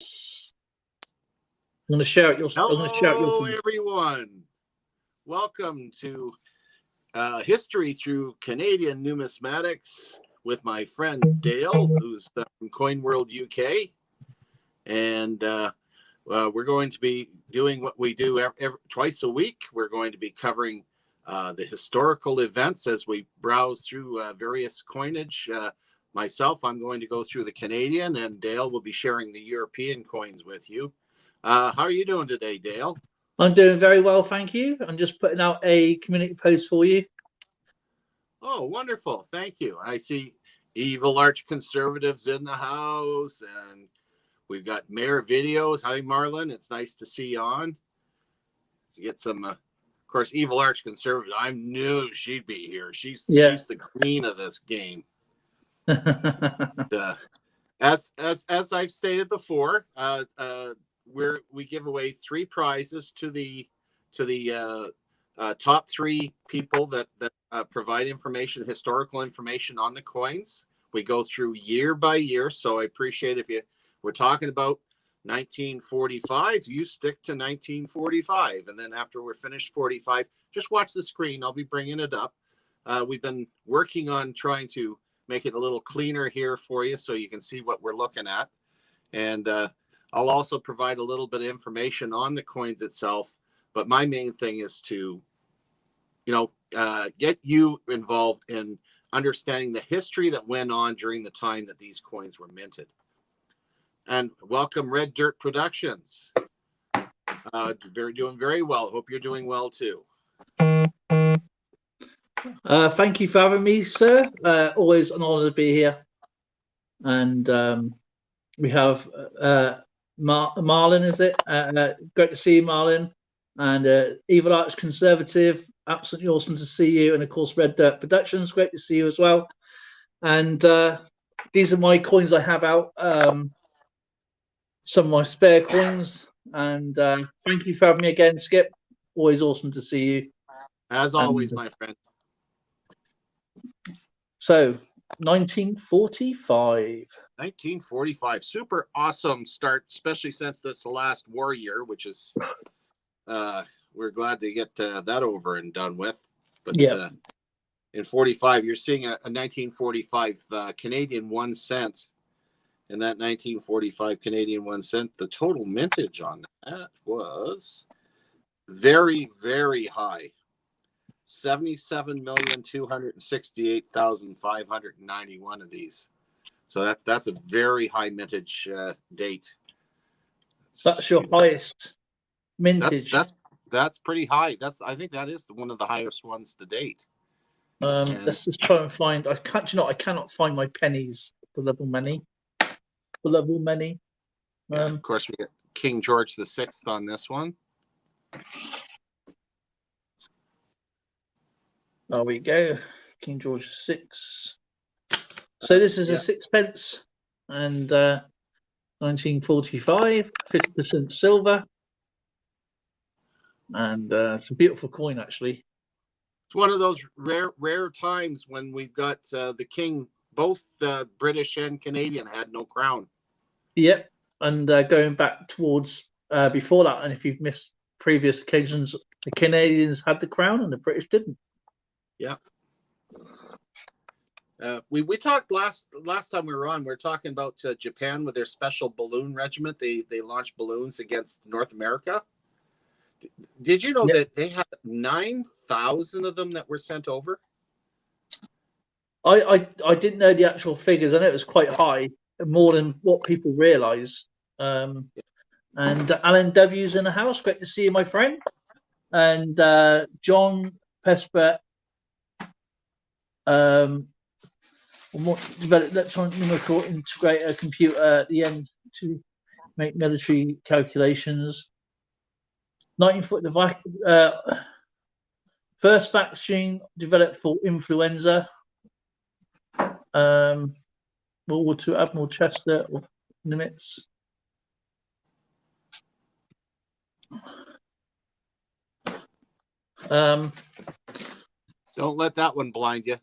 I'm going to share it. Hello, everyone. Welcome to History Through Canadian Numismatics with my friend Dale, who's from Coin World UK. And we're going to be doing what we do twice a week. We're going to be covering the historical events as we browse through various coinage. Myself, I'm going to go through the Canadian, and Dale will be sharing the European coins with you. How are you doing today, Dale? I'm doing very well, thank you. I'm just putting out a community post for you. Oh, wonderful. Thank you. I see Evil Arch Conservatives in the house, and we've got Mayor Videos. Hi, Marlon. It's nice to see you on. To get some, of course, Evil Arch Conservative. I knew she'd be here. She's the queen of this game. As I've stated before, we give away 3 prizes to the top 3 people that provide information, historical information on the coins. We go through year by year, so I appreciate if we're talking about 1945, you stick to 1945, and then after we're finished 45, just watch the screen. I'll be bringing it up. We've been working on trying to make it a little cleaner here for you so you can see what we're looking at, and I'll also provide a little bit of information on the coins itself, but my main thing is to, get you involved in understanding the history that went on during the time that these coins were minted. And welcome, Red Dirt Productions. Doing very well. Hope you're doing well too. Thank you for having me, sir. Always an honor to be here. And we have Marlon, is it? Great to see you, Marlon. And Evil Arch Conservative, absolutely awesome to see you. And of course, Red Dirt Productions, great to see you as well. And these are my coins I have out. Some of my spare coins. And thank you for having me again, Skip. Always awesome to see you. As always, my friend. So, 1945. 1945. Super awesome start, especially since that's the last war year, which is, we're glad to get that over and done with. But in 45, you're seeing a 1945 Canadian 1 cent. And that 1945 Canadian 1 cent, the total mintage on that was very, very high. 77,268,591 of these. So that's a very high mintage date. That's your highest mintage. That's pretty high. I think that is one of the highest ones to date. Let's just try and find. I cannot find my pennies for level many. Of course, we got King George VI on this one. There we go, King George VI. So this is a 6p, and 1945, 50% silver, and it's a beautiful coin actually. It's one of those rare times when we've got the king, both British and Canadian, had no crown. Yep, and going back towards before that, and if you've missed previous occasions, the Canadians had the crown and the British didn't. Yeah. We talked last time we were on. We were talking about Japan with their special balloon regiment. They launched balloons against North America. Did you know that they had 9,000 of them that were sent over? I didn't know the actual figures. I know it was quite high, more than what people realise. And Alan W's in the house. Great to see you, my friend. And John Pesper. Developed electronic numerical integrator computer at the end to make military calculations. 1940, first vaccine developed for influenza. World War II, Admiral Chester of Nimitz. Don't let that one blind you.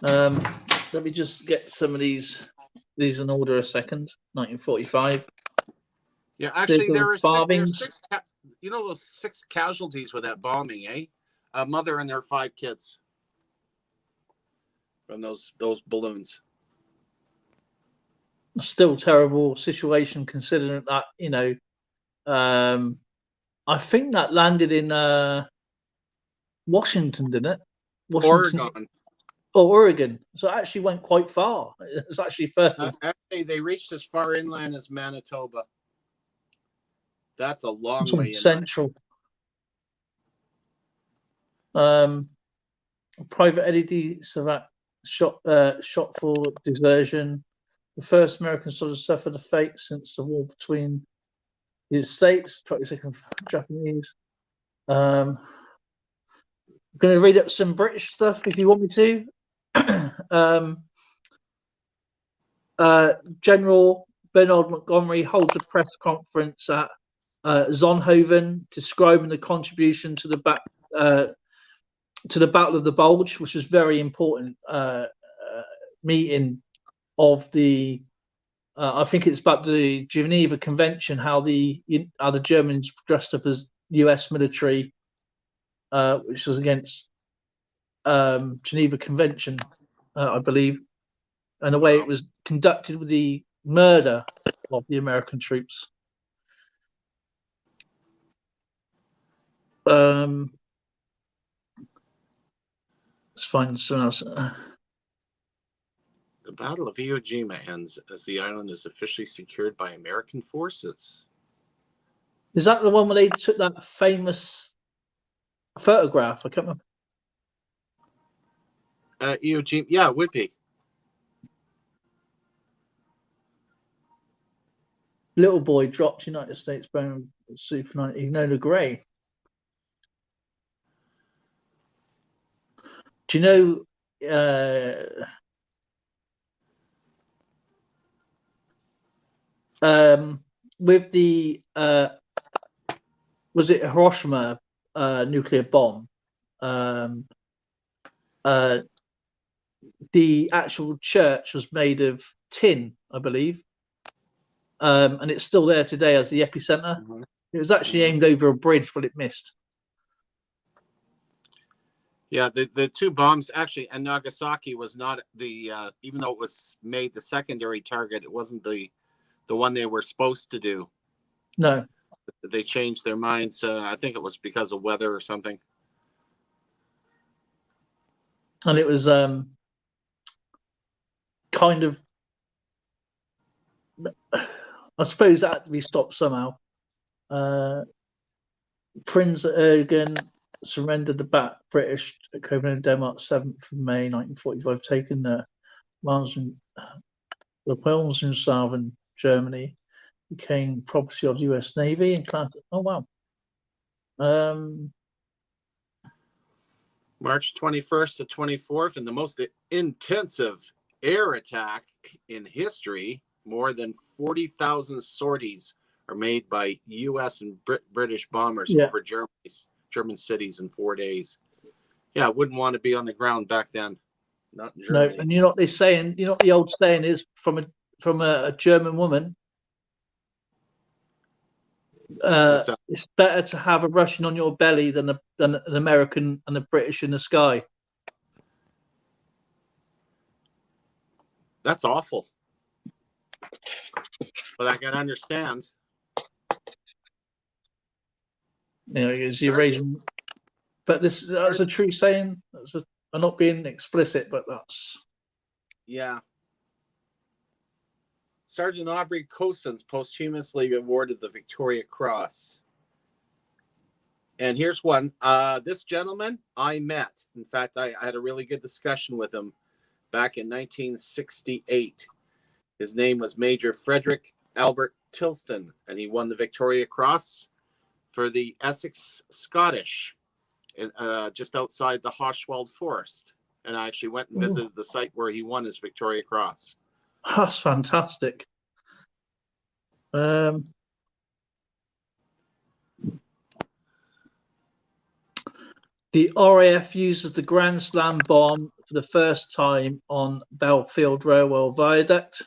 Let me just get some of these these in order a second. 1945. Yeah, actually, there were bombings. six. You know those 6 casualties with that bombing, eh? A mother and their 5 kids from those balloons. Still terrible situation considering that, you know, I think that landed in Washington, didn't it? Washington. Oregon. Oh, Oregon. So it actually went quite far. It's actually further. Actually, they reached as far inland as Manitoba. That's a long way inland. Central. Private Eddie Savat shot for desertion. The first American soldier suffered a fate since the war between the States. 22nd Japanese. I'm going to read up some British stuff if you want me to. General Bernard Montgomery holds a press conference at Zonhoven, describing the contribution to the Battle of the Bulge, which was very important meeting of the. I think it's about the Geneva Convention, how the Germans dressed up as U.S. military, which was against Geneva Convention, I believe, and the way it was conducted with the murder of the American troops. Let's find something else. The Battle of Iwo Jima ends as the island is officially secured by American forces. Is that the one where they took that famous photograph? I can't remember. Iwo Jima, yeah, it would be. Little boy dropped United States bound Super 90 Enola Gray. Do you know with the was it Hiroshima nuclear bomb? The actual church was made of tin, I believe, and it's still there today as the epicenter. Mm-hmm. It was actually aimed over a bridge, but it missed. Yeah, the 2 bombs actually, and Nagasaki was not the even though it was made the secondary target, it wasn't the one they were supposed to do. No, they changed their minds. I think it was because of weather or something. And it was kind of, I suppose that had to be stopped somehow. Prince Eugen surrendered the British at Copenhagen, Denmark, 7th of May 1945, taking the Wilhelmshaven, Germany, became property of the US Navy and class. Oh wow. March 21st to 24th, in the most intensive air attack in history, more than 40,000 sorties are made by U.S. and British bombers over German cities in 4 days. Yeah, I wouldn't want to be on the ground back then. Not in Germany. No, and you know what they're saying? You know what the old saying is from a German woman? It's better to have a Russian on your belly than an American and a British in the sky. That's awful. But I can understand. You know, it's the Eurasian. But that's a true saying. I'm not being explicit, but that's. Yeah. Sergeant Aubrey Cousins posthumously awarded the Victoria Cross. And here's one. This gentleman I met. In fact, I had a really good discussion with him back in 1968. His name was Major Frederick Albert Tilston, and he won the Victoria Cross for the Essex Scottish, just outside the Hochwald Forest. And I actually went and visited the site where he won his Victoria Cross. That's fantastic. The RAF uses the Grand Slam bomb for the first time on Belfield Railway Viaduct.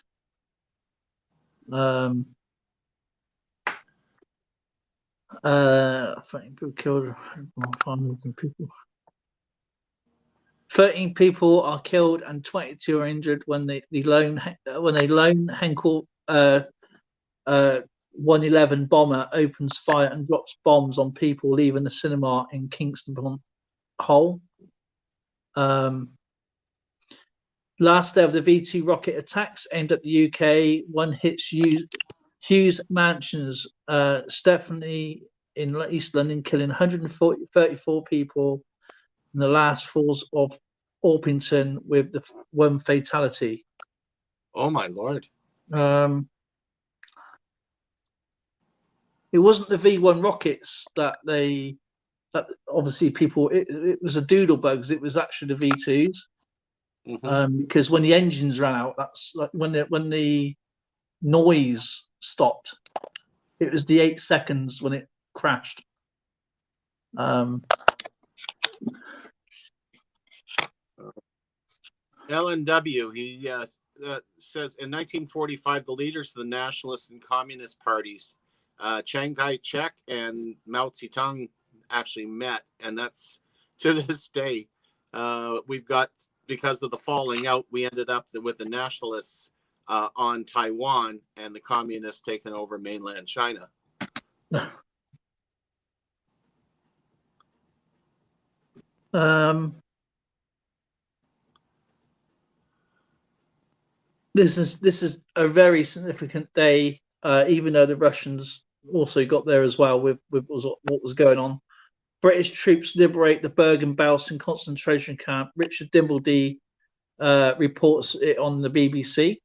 People killed. 13 people are killed and 22 are injured when the lone Henkel 111 bomber opens fire and drops bombs on people leaving the cinema in Kingston upon Hull. Last day of the V2 rocket attacks aimed at the UK. One hits Hughes Mansions, Stephanie in East London, killing 134 people. And the last falls of Orpington with the one fatality. Oh my Lord! It wasn't the V1 rockets that obviously people. It was a doodle bugs. It was actually the V2s. Because when the engines ran out, that's like when the noise stopped. It was the 8 seconds when it crashed. LNW, he says in 1945, the leaders of the nationalist and communist parties, Chiang Kai-shek and Mao Zedong, actually met, and that's to this day. We've got, because of the falling out, we ended up with the nationalists on Taiwan and the communists taking over mainland China. This is a very significant day, even though the Russians also got there as well with what was going on. British troops liberate the Bergen-Belsen concentration camp. Richard Dimbleby reports it on the BBC.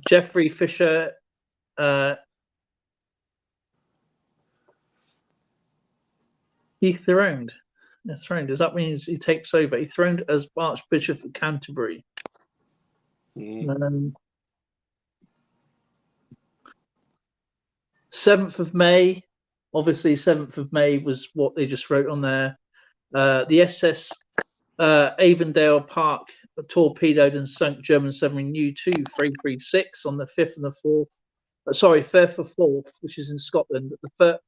Geoffrey Fisher he throned. Does that mean he takes over? He throned as Archbishop of Canterbury. 7th of May. Obviously, 7th of May was what they just wrote on there. The SS Avondale Park torpedoed and sunk German submarine U-2-336 on the 5th and the 4th. Sorry, 5th of 4th, which is in Scotland. The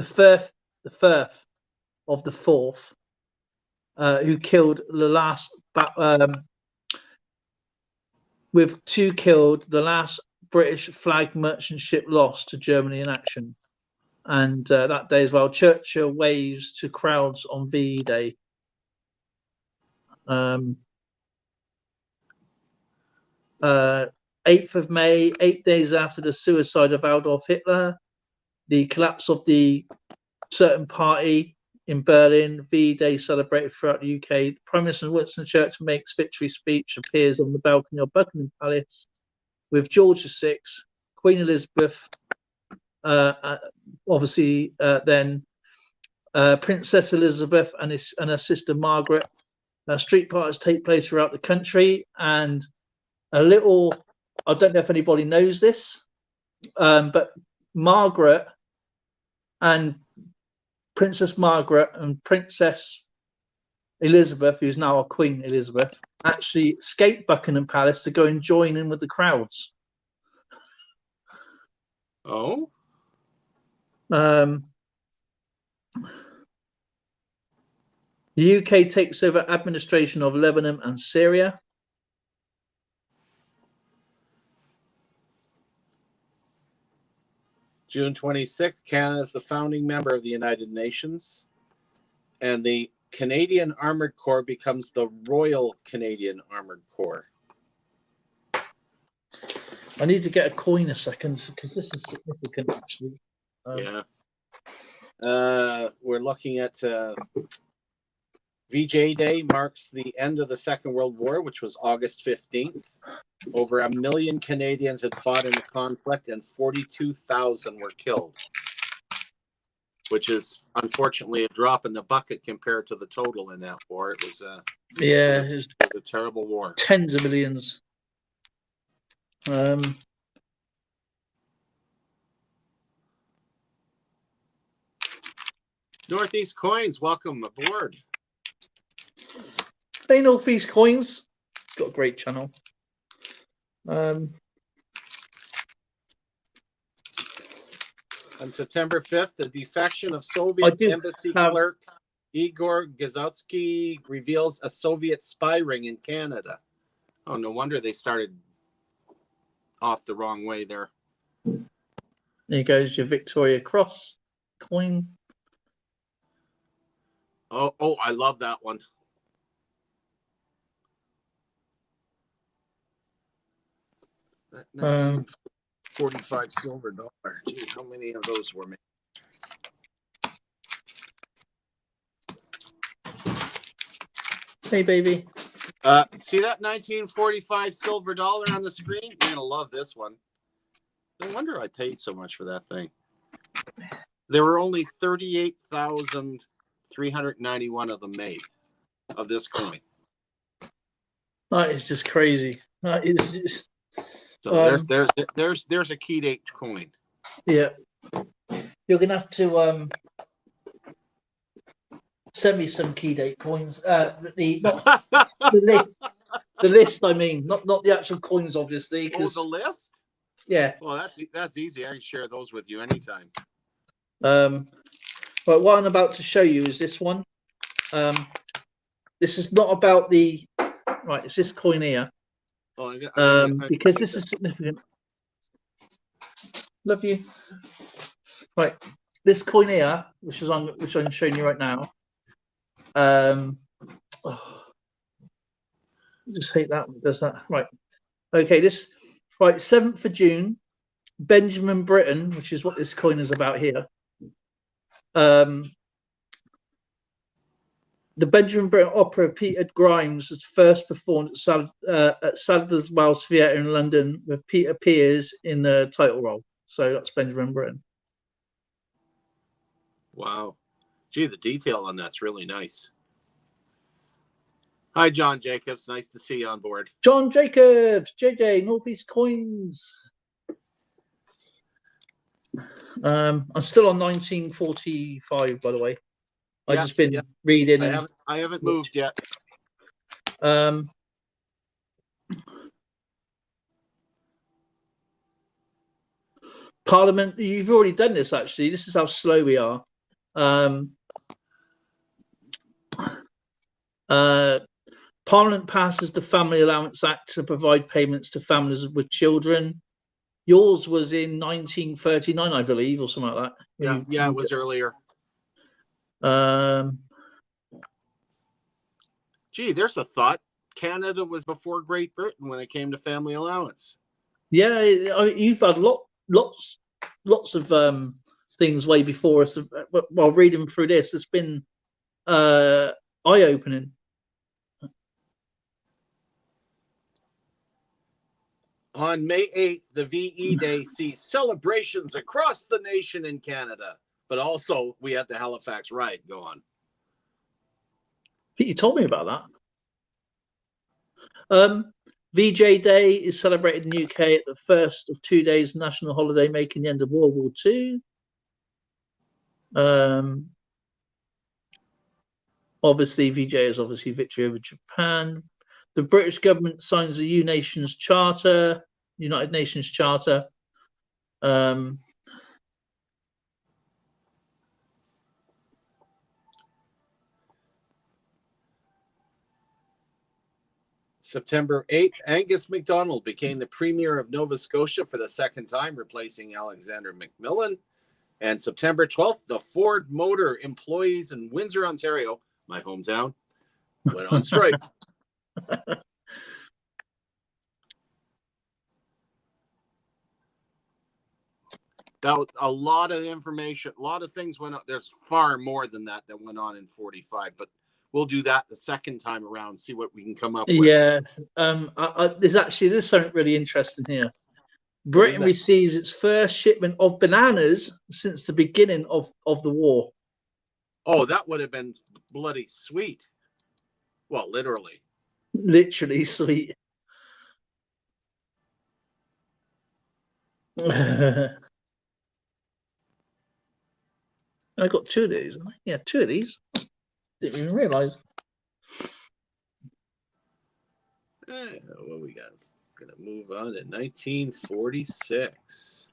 Firth of the 4th, who killed the last, with 2 killed, the last British flag merchant ship lost to Germany in action. And that day as well, Churchill waves to crowds on VE Day. 8th of May, 8 days after the suicide of Adolf Hitler, the collapse of the certain party in Berlin, VE Day celebrated throughout the UK. Prime Minister Winston Churchill makes victory speech, appears on the balcony of Buckingham Palace with George VI, Queen Elizabeth, obviously then Princess Elizabeth and her sister Margaret. Street parties take place throughout the country, and a little, I don't know if anybody knows this, but Margaret and Princess Margaret and Princess Elizabeth, who's now a Queen Elizabeth, actually escaped Buckingham Palace to go and join in with the crowds. Oh? The UK takes over administration of Lebanon and Syria. June 26th, Canada is the founding member of the United Nations, and the Canadian Armored Corps becomes the Royal Canadian Armored Corps. I need to get a coin a second because this is significant, actually. Yeah. We're looking at VJ Day marks the end of the Second World War, which was August 15th. Over 1 million Canadians had fought in the conflict and 42,000 were killed, which is unfortunately a drop in the bucket compared to the total in that war. It was a terrible war. Tens of millions. Northeast Coins, welcome aboard. Hey, Northeast Coins. Got a great channel. Um, On September 5th, the defection of I Soviet do embassy have. clerk Igor Gazutsky reveals a Soviet spy ring in Canada. Oh, no wonder they started off the wrong way there. There goes your Victoria Cross coin. Oh, I love that one. That 1945 silver dollar. Gee, how many of those were made? Hey, baby. See that 1945 silver dollar on the screen? You're going to love this one. No wonder I paid so much for that thing. There were only 38,391 of them made of this coin. That is just crazy. That is just, so there's a key date coin. Yeah. You're going to have to send me some key date coins. The list, I mean, not the actual coins, obviously. Oh, the list? Yeah. Well, that's easy. I can share those with you anytime. But what I'm about to show you is this one. This is not about the right. It's this coin here. Oh, because this is significant. Love you. Right, this coin here, which I'm showing you right now. Just hate that. Does that right? Okay, this right. 7th of June, Benjamin Britten, which is what this coin is about here. The Benjamin Britten opera Peter Grimes was first performed at Sadler's Wells Theatre in London with Peter Pears in the title role. So that's Benjamin Britten. Wow. Gee, the detail on that's really nice. Hi, John Jacobs. Nice to see you on board. John Jacobs, JJ, Northeast Coins. I'm still on 1945, by the way. I've just been reading. I haven't moved yet. Parliament, you've already done this, actually. This is how slow we are. Parliament passes the Family Allowance Act to provide payments to families with children. Yours was in 1939, I believe, or something like that. Yeah, it was earlier. Gee, there's a thought. Canada was before Great Britain when it came to family allowance. Yeah, you've had lots of things way before us. While reading through this, it's been eye-opening. On May 8th, the VE Day sees celebrations across the nation in Canada, but also we had the Halifax riot go on. You told me about that. VJ Day is celebrated in the UK at the first of 2 days national holiday, making the end of World War II. Obviously, VJ is obviously victory over Japan. The British government signs the United Nations Charter. September 8th, Angus MacDonald became the Premier of Nova Scotia for the second time, replacing Alexander McMillan. And September 12th, the Ford Motor employees in Windsor, Ontario, my hometown, went on strike. That was a lot of information, a lot of things went on. There's far more than that went on in 45, but we'll do that the second time around, see what we can come up with. Yeah, there's something really interesting here. Britain receives its first shipment of bananas since the beginning of the war. Oh, that would have been bloody sweet. Well, literally. Literally sweet. I got 2 of these. Yeah, 2 of these. Didn't even realise. What we got? going to move on to 1946.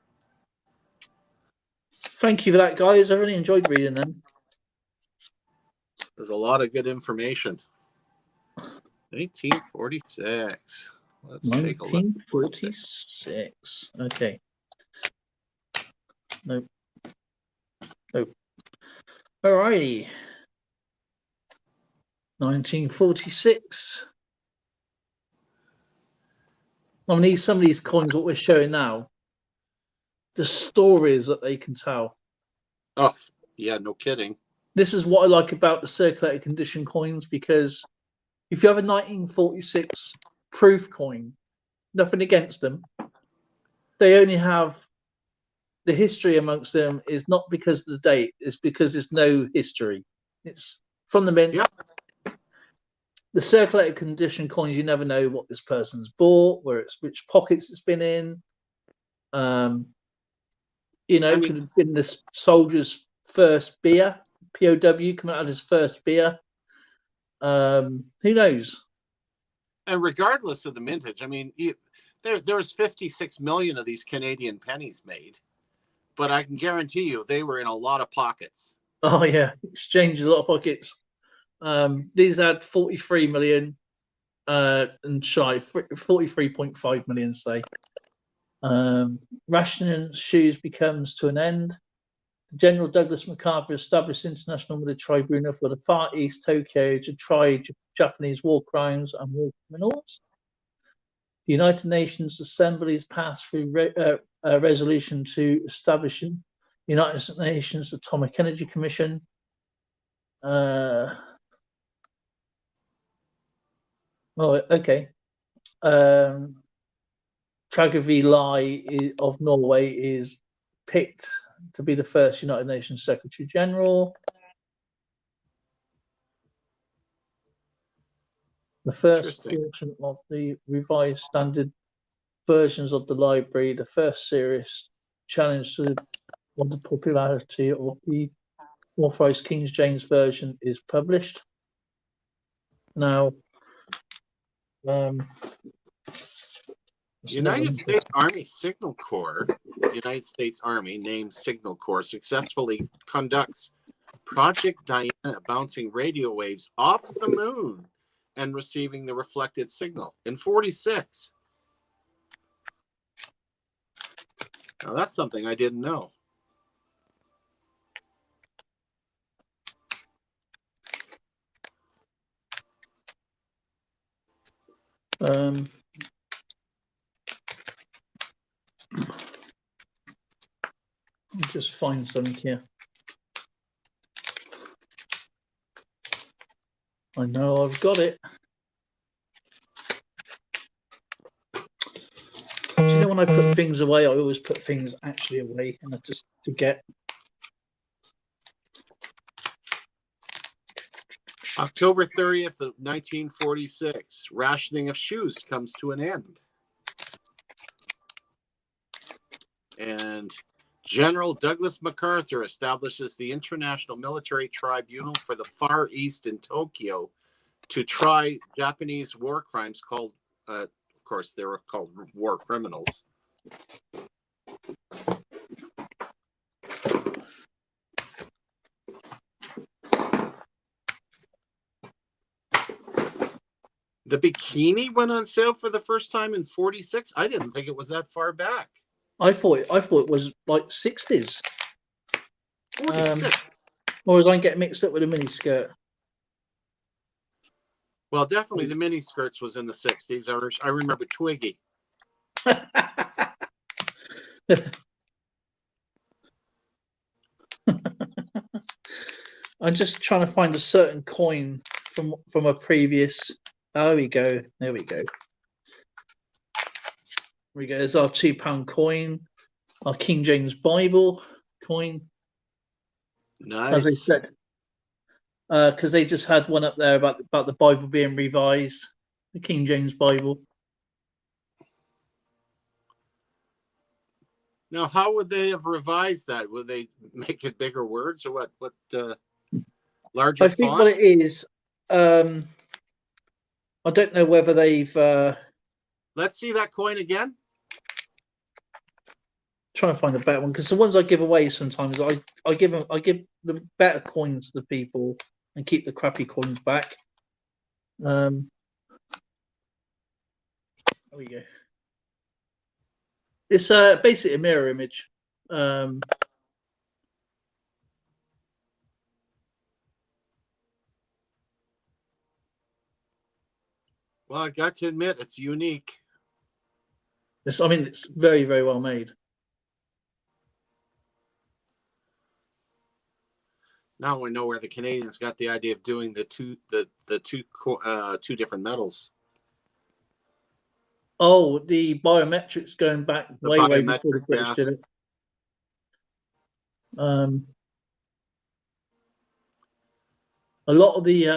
Thank you for that, guys. I really enjoyed reading them. There's a lot of good information. 1946. Let's take a look. 1946. Okay. Nope. Nope. Alrighty. 1946. I mean, some of these coins, what we're showing now, the stories that they can tell. Oh, yeah, no kidding. This is what I like about the circulated condition coins, because if you have a 1946 proof coin, nothing against them, they only have the history amongst them is not because of the date, it's because there's no history. It's from the mint. Yeah. The circulated condition coins, you never know what this person's bought, which pockets it's been in. You know, it could have been the soldier's first beer, POW coming out of his first beer. Who knows? And regardless of the mintage, I mean, there's 56 million of these Canadian pennies made, but I can guarantee you they were in a lot of pockets. Oh yeah, exchanged a lot of pockets. These had 43 million and shy 43.5 million, say. Rationing shoes becomes to an end. General Douglas MacArthur established International Military Tribunal for the Far East, Tokyo, to try Japanese war crimes and war criminals. The United Nations assemblies passed through a resolution to establish the United Nations Atomic Energy Commission. Oh, okay. Trygve Lie of Norway is picked to be the first United Nations Secretary General. The first portion of the revised standard versions of the library, the first serious challenge to the popularity of the authorized King James Version is published. Now, United States Army Signal Corps, United States Army named Signal Corps, successfully conducts Project Diana, bouncing radio waves off the moon and receiving the reflected signal in 46. Now that's something I didn't know. I'll just find something here. I know I've got it. Do you know when I put things away, I always put things actually away and I just forget. October 30th of 1946, rationing of shoes comes to an end. And General Douglas MacArthur establishes the International Military Tribunal for the Far East in Tokyo to try Japanese war crimes called, of course, they were called war criminals. The bikini went on sale for the first time in 46. I didn't think it was that far back. I thought it was like 60s. 46. Or was I getting mixed up with a mini skirt? Well, definitely the mini skirts was in the 60s. I remember Twiggy. I'm just trying to find a certain coin from a previous. Oh, we go. There we go. There we go. There's our £2 coin, our King James Bible coin. Nice. As I said, because they just had one up there about the Bible being revised, the King James Bible. Now, how would they have revised that? Would they make it bigger words or what? What larger I think font? what it is, I don't know whether they've Let's see that coin again. Trying to find a better one, because the ones I give away sometimes I give the better coins to people and keep the crappy coins back. There we go. It's basically a mirror image. Well, I got to admit, it's unique. I mean, it's very, very well made. Now we know where the Canadians got the idea of doing the two different metals. Oh, the biometrics going back way before the British did it. A lot of the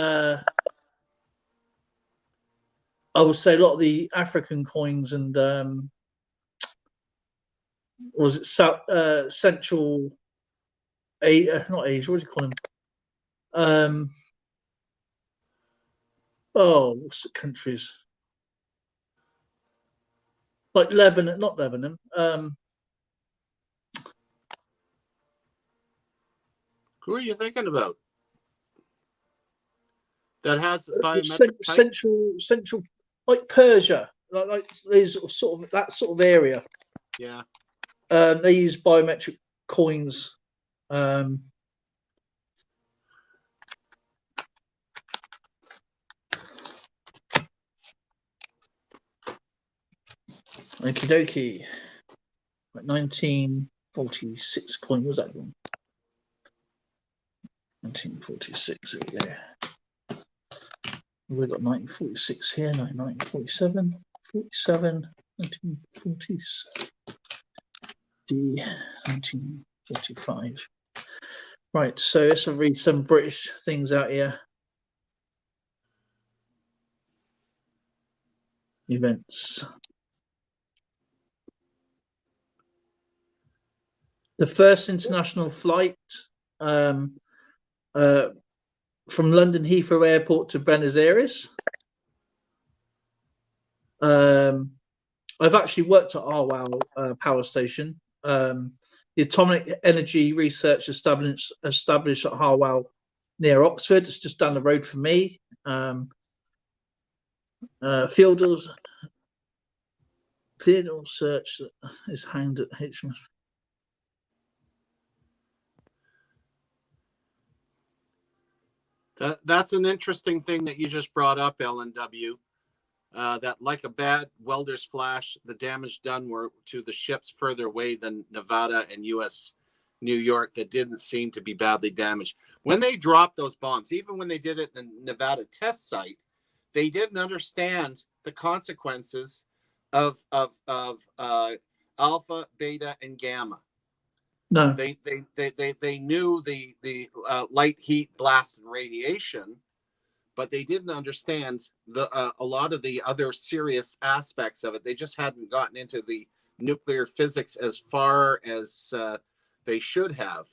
I would say a lot of the African coins and was it Central Asia, not Asia, what do you call them? Oh, what's the countries? Like Lebanon, not Lebanon. Who are you thinking about? That has biometric type? Central, like Persia, like these sort of that sort of area. Yeah. They use biometric coins. Okie dokie. 1946 coin, was that one? 1946, there we go. We've got 1946 here, 1947, 47, 1947, D, 1945. Right, so let's read some British things out here. Events. The first international flight from London Heathrow Airport to Buenos Aires. I've actually worked at Harwell Power Station. The atomic energy research established at Harwell near Oxford. It's just down the road from me. Field search that is hanged at HMS. That's an interesting thing that you just brought up, LNW. That like a bad welder's flash, the damage done were to the ships further away than Nevada and U.S. New York that didn't seem to be badly damaged. When they dropped those bombs, even when they did it in the Nevada test site, they didn't understand the consequences of alpha, beta, and gamma. No, they knew the light, heat, blast, and radiation, but they didn't understand a lot of the other serious aspects of it. They just hadn't gotten into the nuclear physics as far as they should have.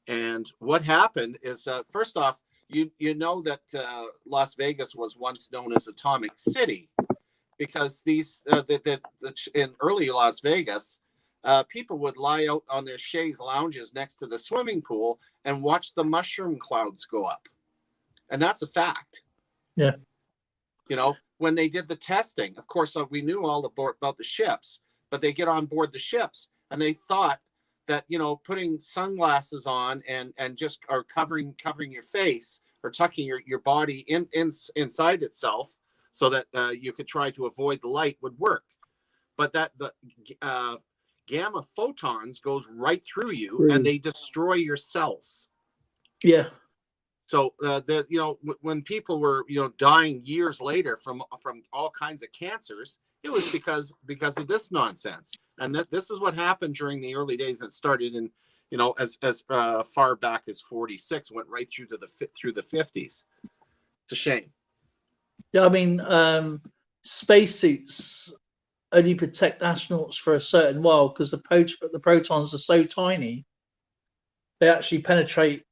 And what happened is, first off, you know that Las Vegas was once known as Atomic City, because these in early Las Vegas, people would lie out on their chaise lounges next to the swimming pool and watch the mushroom clouds go up. And that's a fact. Yeah. You know, when they did the testing, of course, we knew all about the ships, but they get on board the ships and they thought that, you know, putting sunglasses on and just or covering your face or tucking your body inside itself so that you could try to avoid the light would work. But that the gamma photons goes right through you and they destroy your cells. Yeah. So you know, when people were, you know, dying years later from all kinds of cancers, it was because of this nonsense. And this is what happened during the early days. It started in, you know, as far back as 46, went right through to the 50s. It's a shame. Yeah, I mean, spacesuits only protect astronauts for a certain while because the protons are so tiny, they actually penetrate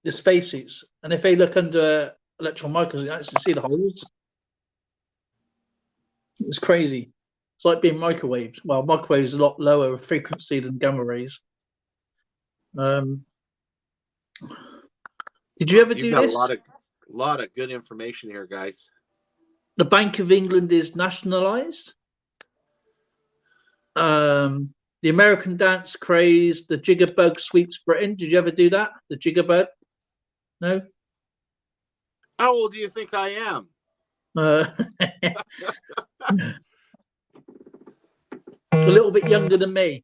the spacesuits, and if they look under electron microscope, you actually see the holes. It was crazy. It's like being microwaved. Well, microwaves are a lot lower frequency than gamma rays. Did you ever do You've got this? a lot of good information here, guys. The Bank of England is nationalised. The American dance craze, the jiggerbug sweeps Britain. Did you ever do that? The jiggerbug? No? How old do you think I am? A little bit younger than me.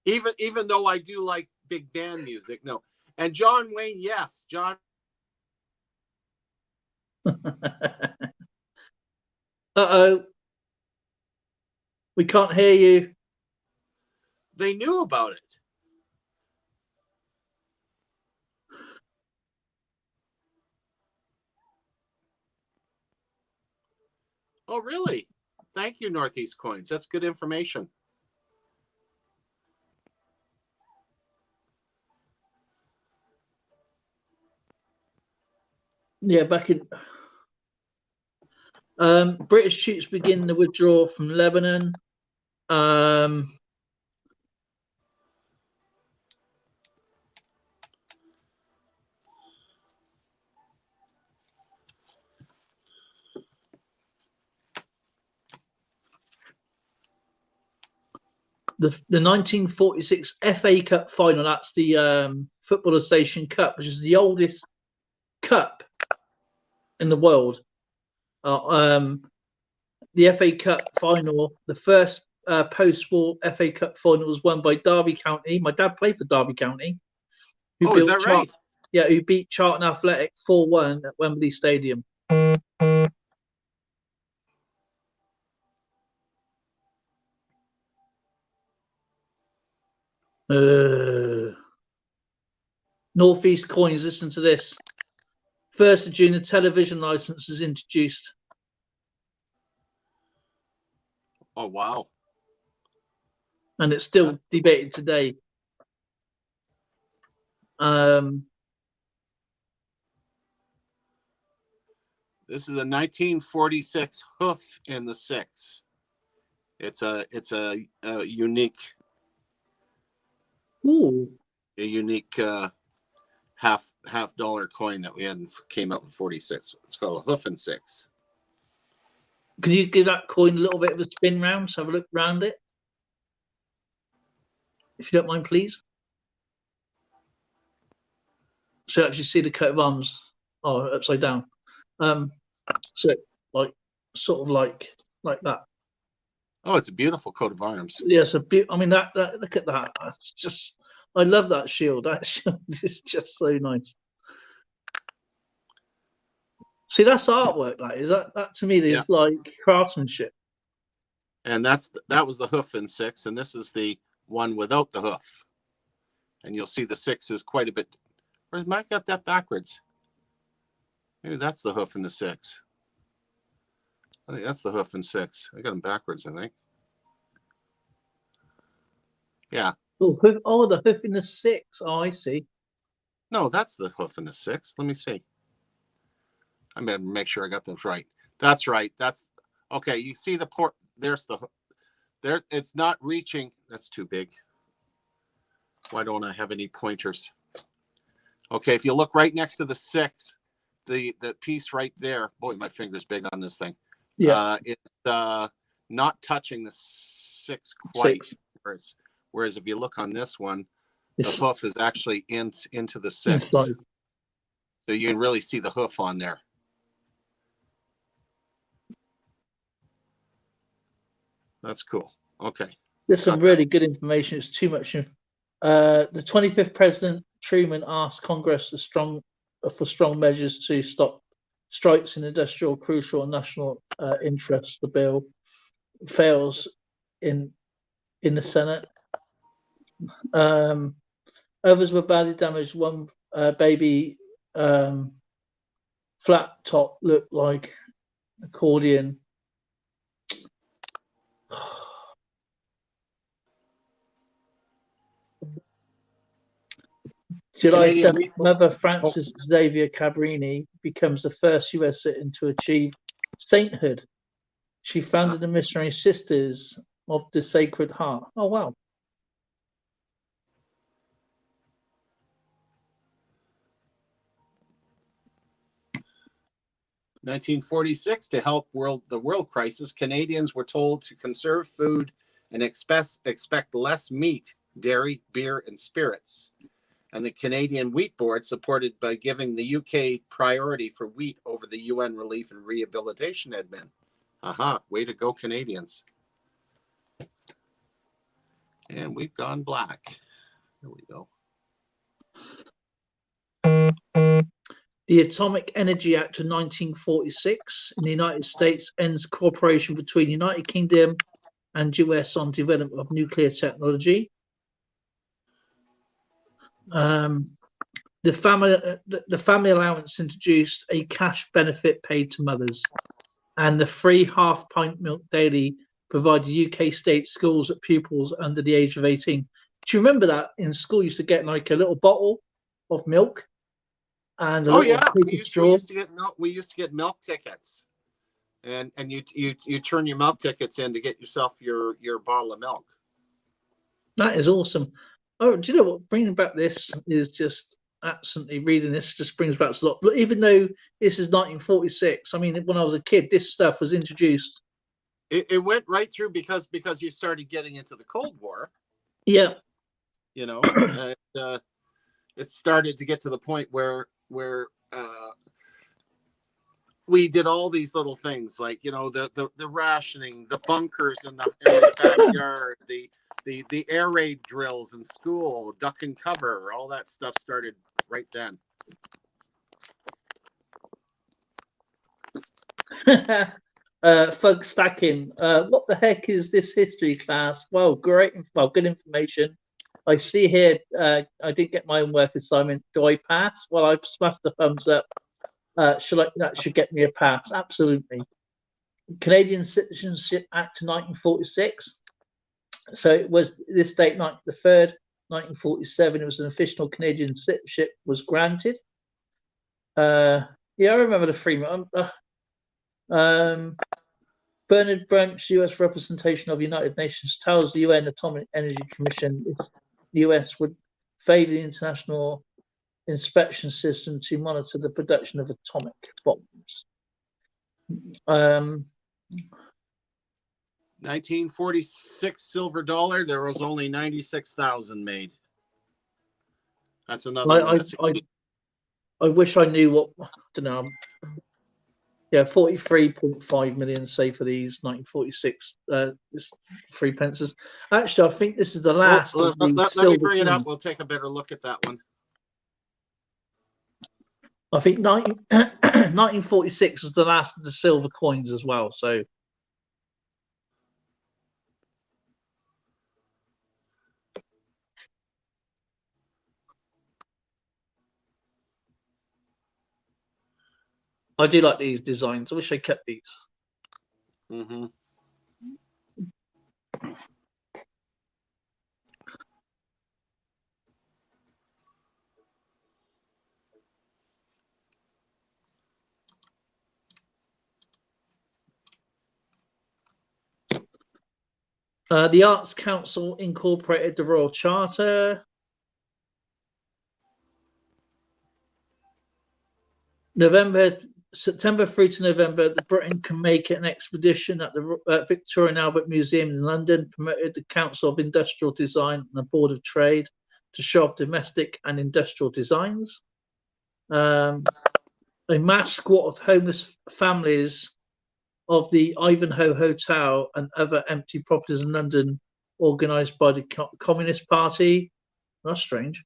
Even though I do like big band music, no. And John Wayne, yes, John. Uh-oh. We can't hear you. They knew about it. Oh, really? Thank you, Northeast Coins. That's good information. Yeah, back in British troops begin the withdrawal from Lebanon. The 1946 FA Cup final, that's the Football Association Cup, which is the oldest cup in the world. The FA Cup final, the first post-war FA Cup final was won by Derby County. My dad played for Derby County. Oh, is that right? Yeah, who beat Charlton Athletic 4-1 at Wembley Stadium. Northeast Coins, listen to this. 1st of June, a television license is introduced. Oh, wow. And it's still debated today. This is a 1946 Hoof in the 6. It's a unique. Ooh. A unique half dollar coin that we had came out in 46. It's called a Hoof and 6. Can you give that coin a little bit of a spin round? So have a look round it, if you don't mind, please. So actually see the coat of arms upside down. So like sort of like that. Oh, it's a beautiful coat of arms. Yes, I mean that look at that. It's just, I love that shield. That shield is just so nice. See, that's artwork. That to me is like craftsmanship. And that was the Hoof and 6, and this is the one without the hoof. And you'll see the 6 is quite a bit. Where's Mike got that backwards? Maybe that's the Hoof and the 6. I think that's the Hoof and 6. I got them backwards, I think. Yeah. Oh, the Hoof in the 6. Oh, I see. No, that's the Hoof in the 6. Let me see. I'm going to make sure I got those right. That's right. That's okay. You see the port. There's the there. It's not reaching. That's too big. Why don't I have any pointers? Okay, if you look right next to the 6, the piece right there. Boy, my finger's big on this thing. Yeah. It's not touching the 6 quite. Whereas if you look on this one, the hoof is actually into the 6. So you can really see the hoof on there. That's cool. Okay. There's some really good information. It's too much. The 25th President Truman asked Congress for strong measures to stop strikes in industrial, crucial, and national interests. The bill fails in the Senate. Others were badly damaged. One baby flat top looked like accordion. July 7th, Mother Frances Xavier Cabrini becomes the first U.S. citizen to achieve sainthood. She founded the Missionary Sisters of the Sacred Heart. Oh, wow. In 1946, to help the world crisis, Canadians were told to conserve food and expect less meat, dairy, beer, and spirits. And the Canadian Wheat Board, supported by giving the UK priority for wheat over the UN Relief and Rehabilitation Admin. Aha, way to go, Canadians. And we've gone black. Here we go. The Atomic Energy Act of 1946 in the United States ends cooperation between the United Kingdom and US on development of nuclear technology. The family allowance introduced a cash benefit paid to mothers, and the free half-pint milk daily provided UK state schools at pupils under the age of 18. Do you remember that in school? You used to get like a little bottle of milk and a little we used to get milk. We used to get milk tickets, and you turn your milk tickets in to get yourself your bottle of milk. That is awesome. Oh, do you know what? Bringing back this is just absolutely reading this just brings back a lot. But even though this is 1946, I mean, when I was a kid, this stuff was introduced. It went right through because you started getting into the Cold War. Yeah. You know, it started to get to the point where we did all these little things like, you know, the rationing, the bunkers in the backyard, the air raid drills in school, duck and cover, all that stuff started right then. Fug stacking. What the heck is this history class? Well, great. Well, good information. I see here. I didn't get my own work assignment. Do I pass? Well, I've smashed the thumbs up. That should get me a pass. Absolutely. Canadian Citizenship Act 1946. So it was this date, 9th the 3rd, 1947. It was an official Canadian citizenship was granted. Yeah, I remember the Freeman. Bernard Branch, U.S. representation of the United Nations, tells the UN Atomic Energy Commission if the U.S. would favor the international inspection system to monitor the production of atomic bombs. 1946 silver dollar, there was only 96,000 made. That's another one. I wish I knew what, I don't know. Yeah, 43.5 million, say, for these 1946 3 pences. Actually, I think this is the last. Let me bring it up. We'll take a better look at that one. I think 1946 is the last of the silver coins as well. So. I do like these designs. I wish I kept these. Mm-hmm. The Arts Council incorporated the Royal Charter. September through to November, the Britain can make an expedition at the Victoria and Albert Museum in London, promoted the Council of Industrial Design and the Board of Trade to show off domestic and industrial designs. A mass squat of homeless families of the Ivanhoe Hotel and other empty properties in London, organised by the Communist Party. That's strange.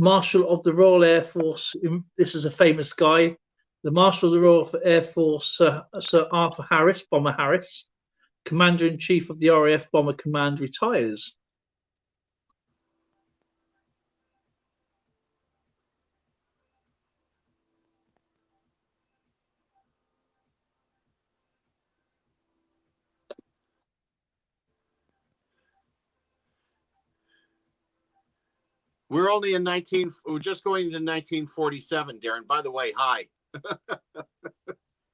Marshal of the Royal Air Force. This is a famous guy. The Marshal of the Royal Air Force, Sir Arthur Harris, Bomber Harris, Commander-in-Chief of the RAF Bomber Command, retires. We're only in we're just going to 1947, Darren. By the way, hi.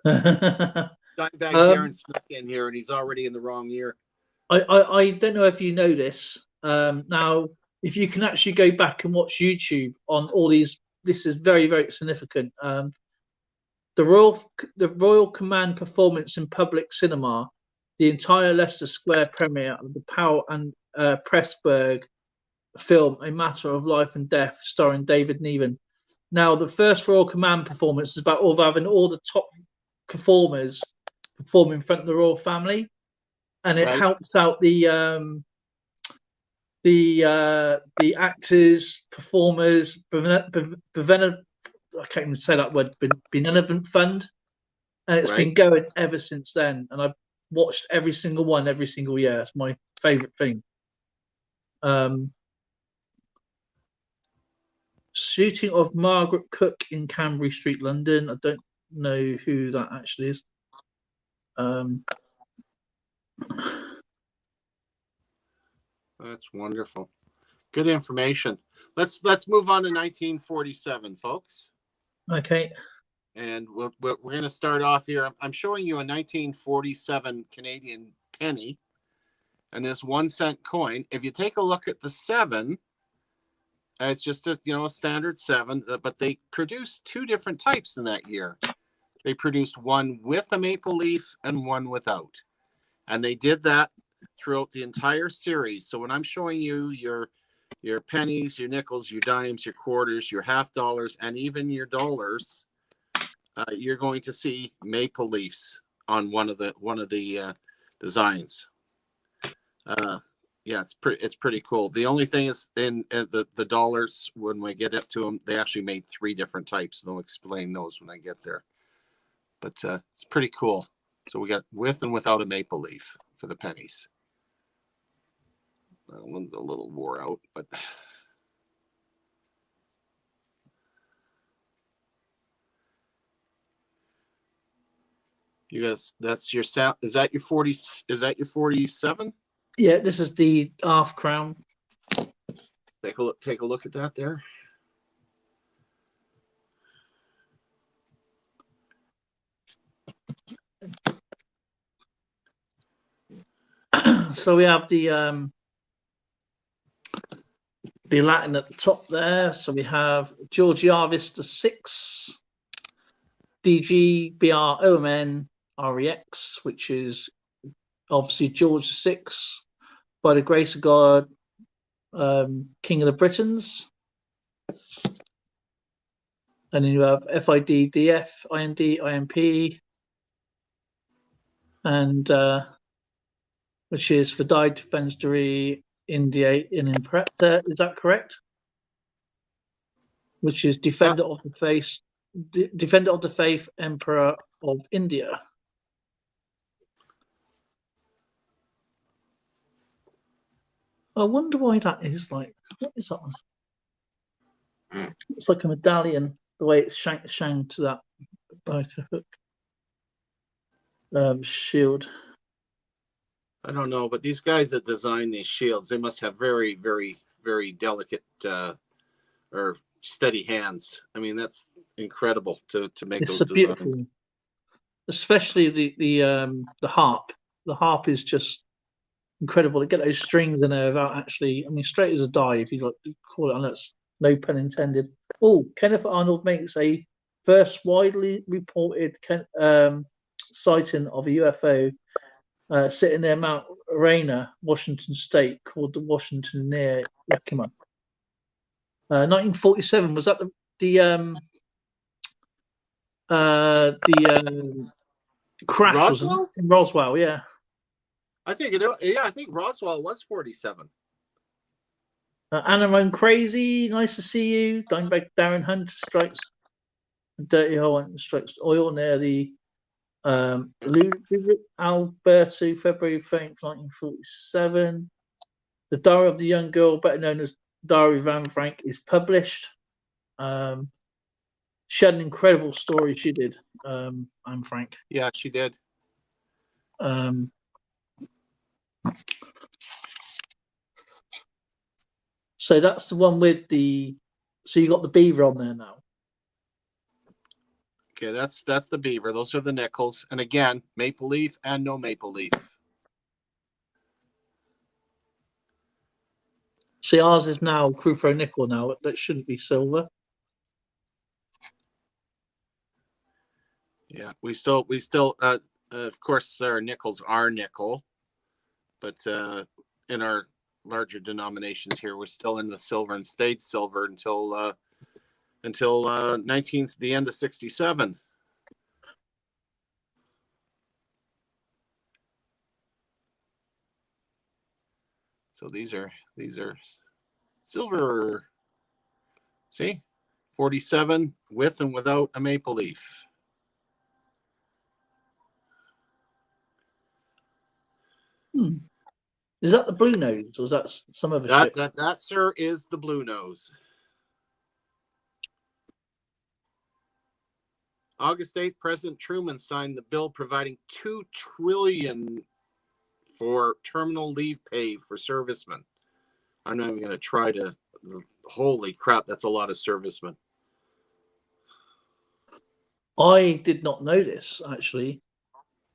Dimebag Darren snuck in here, and he's already in the wrong year. I don't know if you know this. Now, if you can actually go back and watch YouTube on all these, this is very, very significant. The Royal Command performance in public cinema, the entire Leicester Square premiere of the Powell and Pressburg film A Matter of Life and Death, starring David Niven. Now, the first Royal Command performance is about having all the top performers perform in front of the royal family, and it helps out the actors, performers, I can't even say that word, benevolent fund, and it's been going ever since then. And I've watched every single one every single year. It's my favourite thing. Shooting of Margaret Cook in Cambury Street, London. I don't know who that actually is. That's wonderful. Good information. Let's move on to 1947, folks. Okay. And we're going to start off here. I'm showing you a 1947 Canadian penny and this 1 cent coin. If you take a look at the 7, it's just a standard 7, but they produced 2 different types in that year. They produced one with a maple leaf and one without, and they did that throughout the entire series. So when I'm showing you your pennies, your nickels, your dimes, your quarters, your half dollars, and even your dollars, you're going to see maple leafs on one of the designs. Yeah, it's pretty cool. The only thing is in the dollars, when we get up to them, they actually made 3 different types, and I'll explain those when I get there. But it's pretty cool. So we got with and without a maple leaf for the pennies. That one's a little wore out, but you guys, that's your sound. Is that your 40? Is that your 47? Yeah, this is the half crown. Take a look at that there. So we have the Latin at the top there. So we have George Jarvis the 6, DGBROMN REX, which is obviously George VI, by the grace of God, King of the Britons. And then you have FIDDF, IND, IMP, and which is for Died Defensori India in Imperata. Is that correct? Which is Defender of the Faith, Emperor of India. I wonder why that is. Like, what is that? It's like a medallion, the way it's shanked to that by a hook. Shield. I don't know, but these guys that design these shields, they must have very, very, very delicate or steady hands. I mean, that's incredible to make those designs. Beautiful. Especially the harp. The harp is just incredible to get those strings in there without actually. I mean, straight as a die, if you like to call it. And that's no pun intended. Oh, Kenneth Arnold makes a first widely reported sighting of a UFO sitting near Mount Rainier, Washington State, called the Washington near Yakima. 1947, was that the crash? Roswell? In Roswell, yeah. I think Roswell was 47. Anna Rome Crazy, nice to see you. Dimebag Darren Hunt strikes Dirty Hole and strikes oil near the Alberto, February 13th, 1947. The Diary of the Young Girl, better known as Diary of Anne Frank, is published. She had an incredible story. She did, Anne Frank. Yeah, she did. So that's the one with the. So you got the beaver on there now. Okay, that's the beaver. Those are the nickels. And again, maple leaf and no maple leaf. See, ours is now Croupo nickel now. That shouldn't be silver. Yeah, we still, of course, our nickels are nickel, but in our larger denominations here, we're still in the silver and stayed silver until the end of 67. So these are silver. See, 47 with and without a maple leaf. Is that the blue nose, or is that some other shit? That, sir, is the blue nose. August 8th, President Truman signed the bill providing $2 trillion for terminal leave pay for servicemen. I'm not even going to try to. Holy crap, that's a lot of servicemen. I did not know this, actually.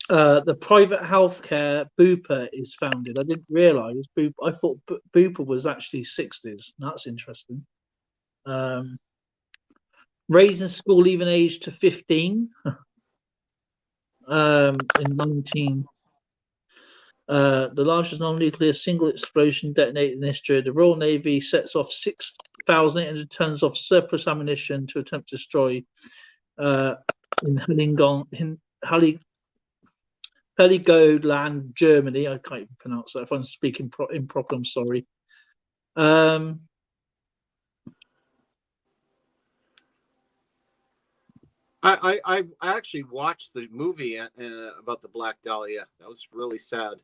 The private healthcare Bupa is founded. I didn't realise Bupa. I thought Bupa was actually 60s. That's interesting. Raising school leaving age to 15 in 19. The largest non-nuclear single explosion detonated in history. The Royal Navy sets off 6,800 tons of surplus ammunition to attempt to destroy in Heligoland, Germany. I can't even pronounce that. If I'm speaking improper, I'm sorry. I actually watched the movie about the Black Dahlia. That was really sad.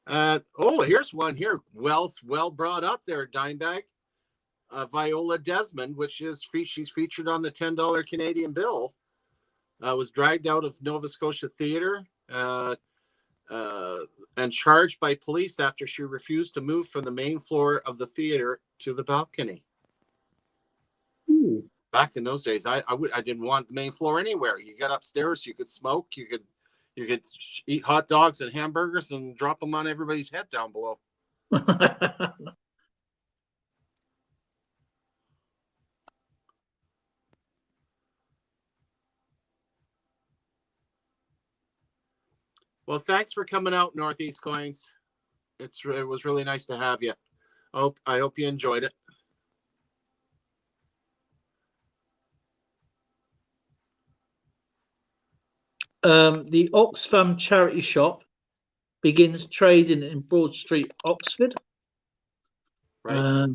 Here's one here. Well brought up there, Dimebag. Viola Desmond, she's featured on the $10 Canadian bill, was dragged out of Nova Scotia Theatre and charged by police after she refused to move from the main floor of the theatre to the balcony. Ooh. Back in those days, I didn't want the main floor anywhere. You got upstairs, you could smoke, you could eat hot dogs and hamburgers and drop them on everybody's head down below. Well, thanks for coming out, Northeast Coins. It was really nice to have you. I hope you enjoyed it. The Oxfam charity shop begins trading in Broad Street, Oxford. Right.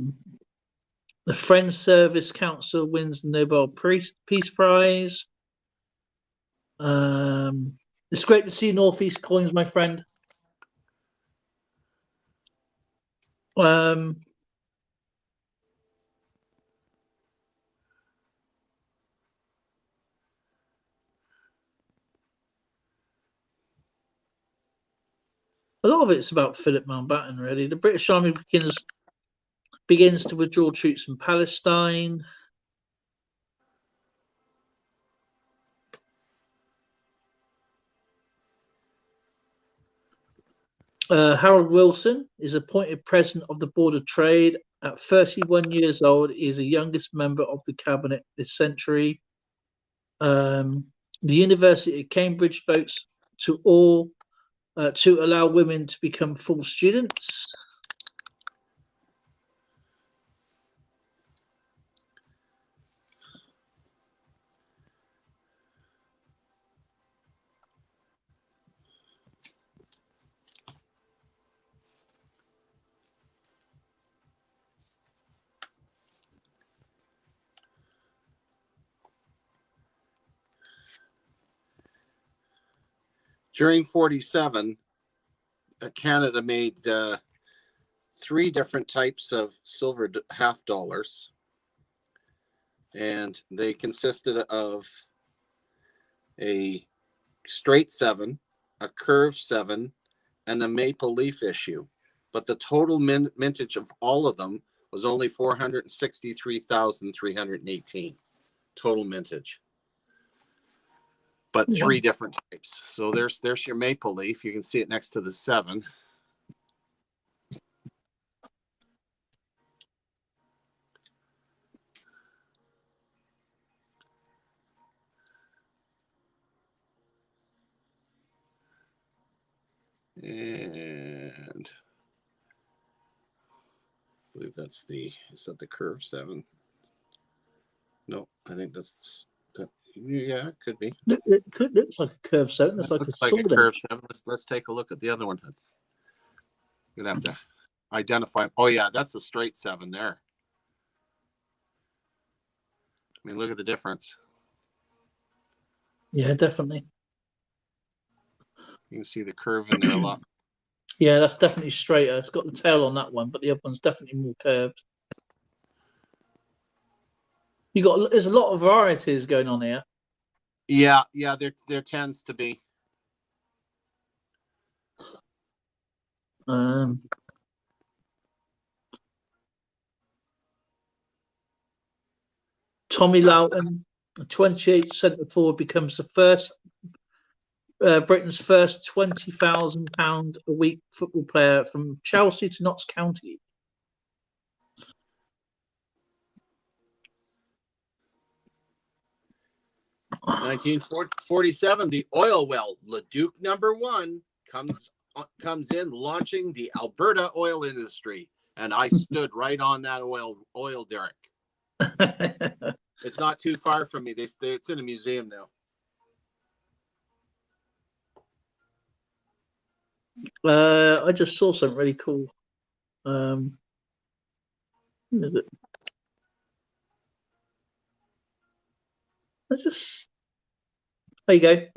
The Friends Service Council wins the Nobel Peace Prize. It's great to see Northeast Coins, my friend. A lot of it's about Philip Mountbatten, really. The British Army begins to withdraw troops from Palestine. Harold Wilson is appointed president of the Board of Trade. At 31 years old, he is the youngest member of the cabinet this century. The University of Cambridge votes to allow women to become full students. During 47, Canada made 3 different types of silver half dollars, and they consisted of a straight 7, a curved 7, and a maple leaf issue. But the total mintage of all of them was only 463,318. total mintage. But 3 different types. So there's your maple leaf. You can see it next to the 7. And I believe that's is that the curve 7? No, I think that's yeah, it could be. It could look like a curve 7. It's like a curve 7. Let's take a look at the other one. You're gonna have to identify. Oh yeah, that's a straight 7 there. I mean, look at the difference. Yeah, definitely. You can see the curve in there a lot. Yeah, that's definitely straighter. It's got the tail on that one, but the other one's definitely more curved. There's a lot of varieties going on here. Yeah, there tends to be. Tommy Loughton, a 28% forward, becomes the first Britain's first £20,000 a week football player from Chelsea to Notts County. In 1947, the oil well Leduc #1 comes in, launching the Alberta oil industry, and I stood right on that oil derrick. It's not too far from me. It's in a museum now. I just saw something really cool. What is it? There you go.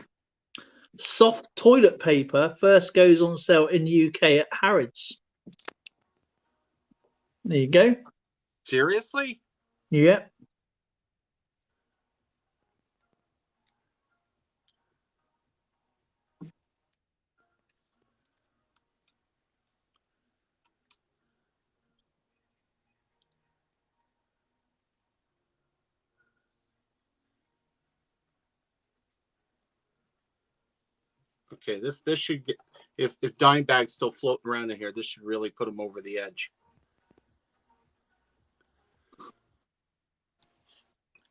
Soft toilet paper first goes on sale in the UK at Harrods. There you go. Seriously? Yeah. Okay, this should get, if dime bags still floating around in here, this should really put them over the edge.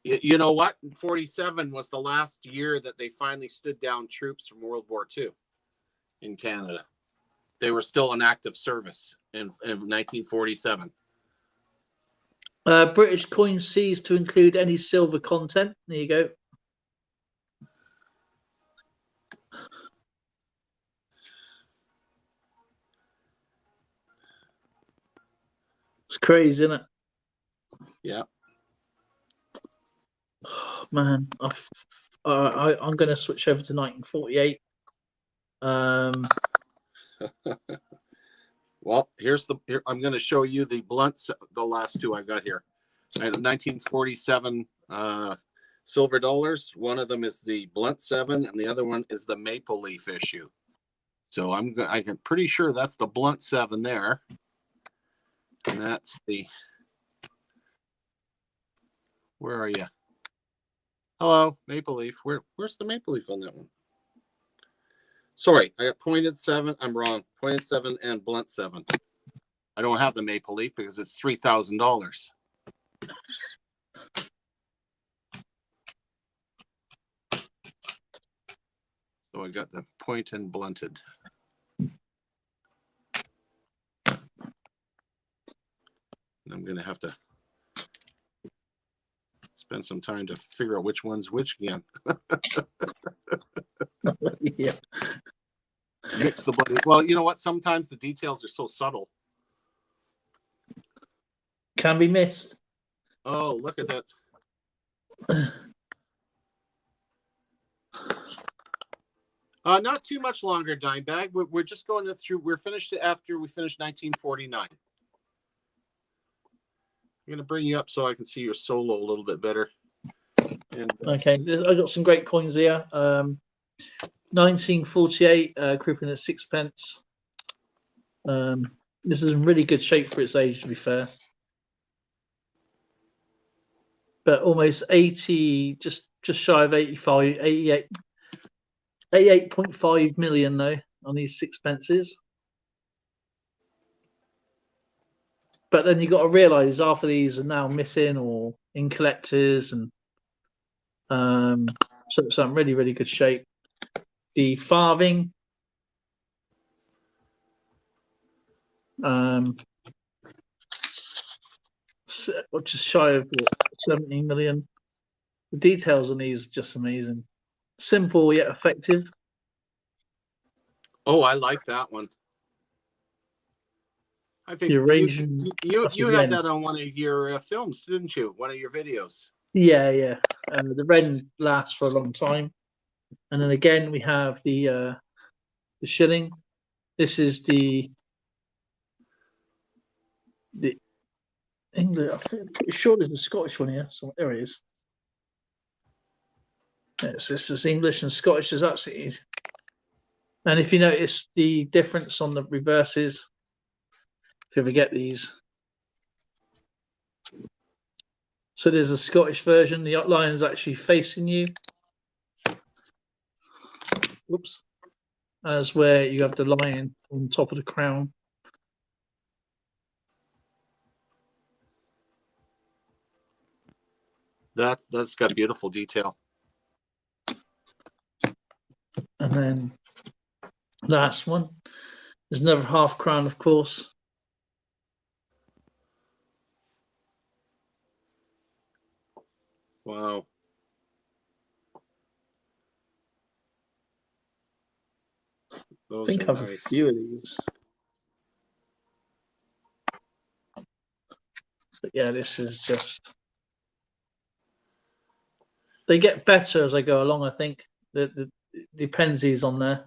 You know what? 47 was the last year that they finally stood down troops from World War II in Canada. They were still in active service in 1947. British coins seized to include any silver content. There you go. It's crazy, isn't it? Yeah. Oh, man, I'm going to switch over to 1948. Well, I'm going to show you the blunts, the last 2 I got here. I have 1947 silver dollars. One of them is the blunt 7, and the other one is the maple leaf issue. So I'm pretty sure that's the blunt 7 there, and that's the. Where are you? Hello, maple leaf. Where's the maple leaf on that one? Sorry, I got pointed 7. I'm wrong. Pointed 7 and blunt 7. I don't have the maple leaf because it's $3,000. So I got the point and blunted. I'm going to have to spend some time to figure out which one's which again. Yeah. Mix the blood. Well, you know what? Sometimes the details are so subtle. Can be missed. Oh, look at that. Not too much longer, dime bag. We're just going through. We're finished after we finished 1949. I'm going to bring you up so I can see your solo a little bit better. And, okay, I got some great coins here. 1948, creeping at 6p. This is in really good shape for its age, to be fair. but almost 80, just shy of 85, 88.5 million though on these sixpences. But then you got to realise half of these are now missing or in collectors, and so it's in really, really good shape. The farthing, which is shy of 17 million. The details on these are just amazing. Simple yet effective. Oh, I like that one. I think The you had Wren. that on one of your films, didn't you? One of your videos. Yeah. The Wren lasts for a long time. And then again, we have the Shilling. This is the English. I'm pretty sure there's a Scottish one here. So there it is. Yes, this is English and Scottish. Is absolutely. And if you notice the difference on the reverses, if you ever get these. So there's a Scottish version. The outline is actually facing you. Whoops. As where you have the lion on top of the crown. That's got beautiful detail. And then last one. There's another half crown, of course. Wow. Those I think I have nice. a few of these. But yeah, this is just. They get better as I go along, I think. The dependencies on there.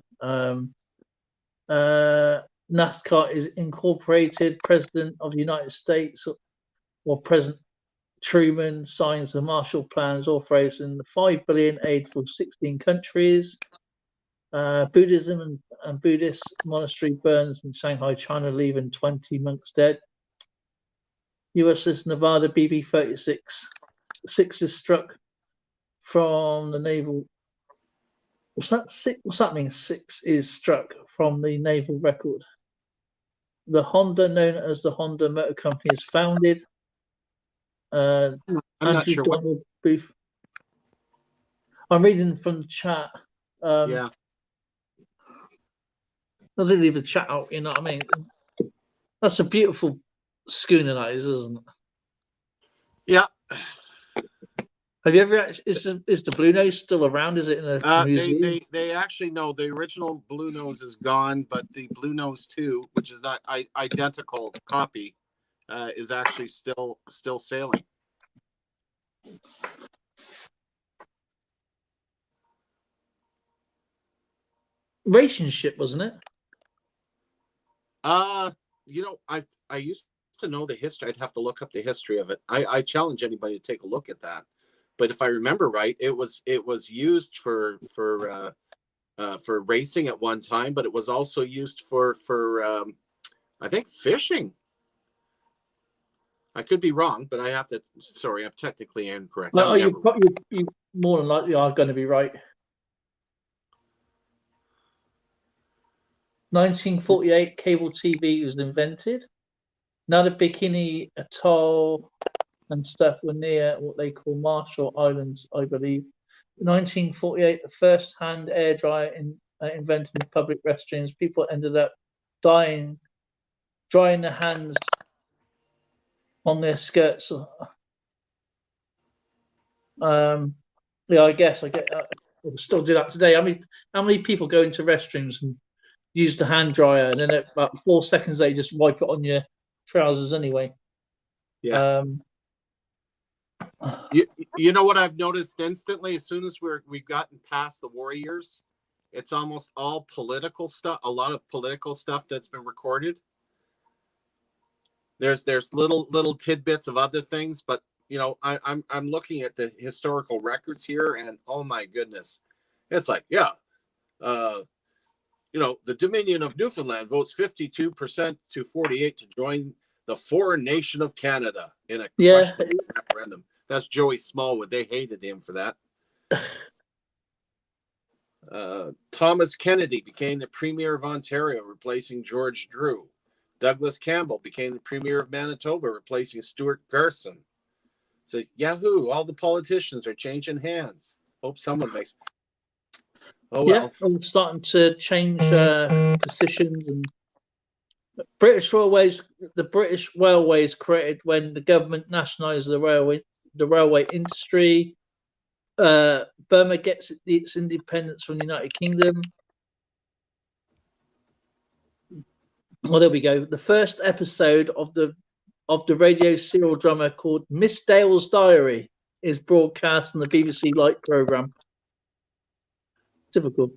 NASCAR is incorporated. President of the United States or President Truman signs the Marshall Plans authorizing the $5 billion aid for 16 countries. Buddhism and Buddhist monastery burns in Shanghai, China, leaving 20 monks dead. USS Nevada BB-36. 6 is struck from the naval. What's that? 6? What's that mean? 6 is struck from the naval record. The Honda, known as the Honda Motor Company, is founded. I'm not sure what. Booth. I'm reading from the chat. Yeah. I didn't leave the chat out. You know what I mean? That's a beautiful schooner, that is, isn't it? Yeah. Have you ever actually? Is the Blue Nose still around? Is it in a museum? They actually know the original Blue Nose is gone, but the Blue Nose 2, which is not identical copy, is actually still sailing. Racing ship, wasn't it? You know, I used to know the history. I'd have to look up the history of it. I challenge anybody to take a look at that. But if I remember right, it was used for racing at one time, but it was also used for I think fishing. I could be wrong, but I have to. Sorry, I'm technically incorrect. Well, you more than likely are going to be right. 1948, cable TV was invented. Now the Bikini Atoll and stuff were near what they call Marshall Islands, I believe. 1948, the first hand air dryer invented in public restrooms. People ended up drying their hands on their skirts. Yeah, I guess I get. We'll still do that today. I mean, how many people go into restrooms and use the hand dryer, and then about 4 seconds they just wipe it on your trousers anyway? Yeah. You know what I've noticed instantly? As soon as we've gotten past the war years, it's almost all political stuff. A lot of political stuff that's been recorded. There's little tidbits of other things, but you know, I'm looking at the historical records here, and oh my goodness, it's like, yeah, you know, the Dominion of Newfoundland votes 52% to 48% to join the foreign nation of Canada in a question referendum. That's Joey Smallwood. They hated him for that. Thomas Kennedy became the Premier of Ontario, replacing George Drew. Douglas Campbell became the Premier of Manitoba, replacing Stuart Garson. So, yahoo, all the politicians are changing hands. Hope someone makes... Oh, well. Yeah, I'm starting to change positions. And British Railways, the British Railways created when the government nationalised the railway industry. Burma gets its independence from the United Kingdom. Well, there we go. The first episode of the radio serial drama called Miss Dale's Diary is broadcast on the BBC Light programme. Typical.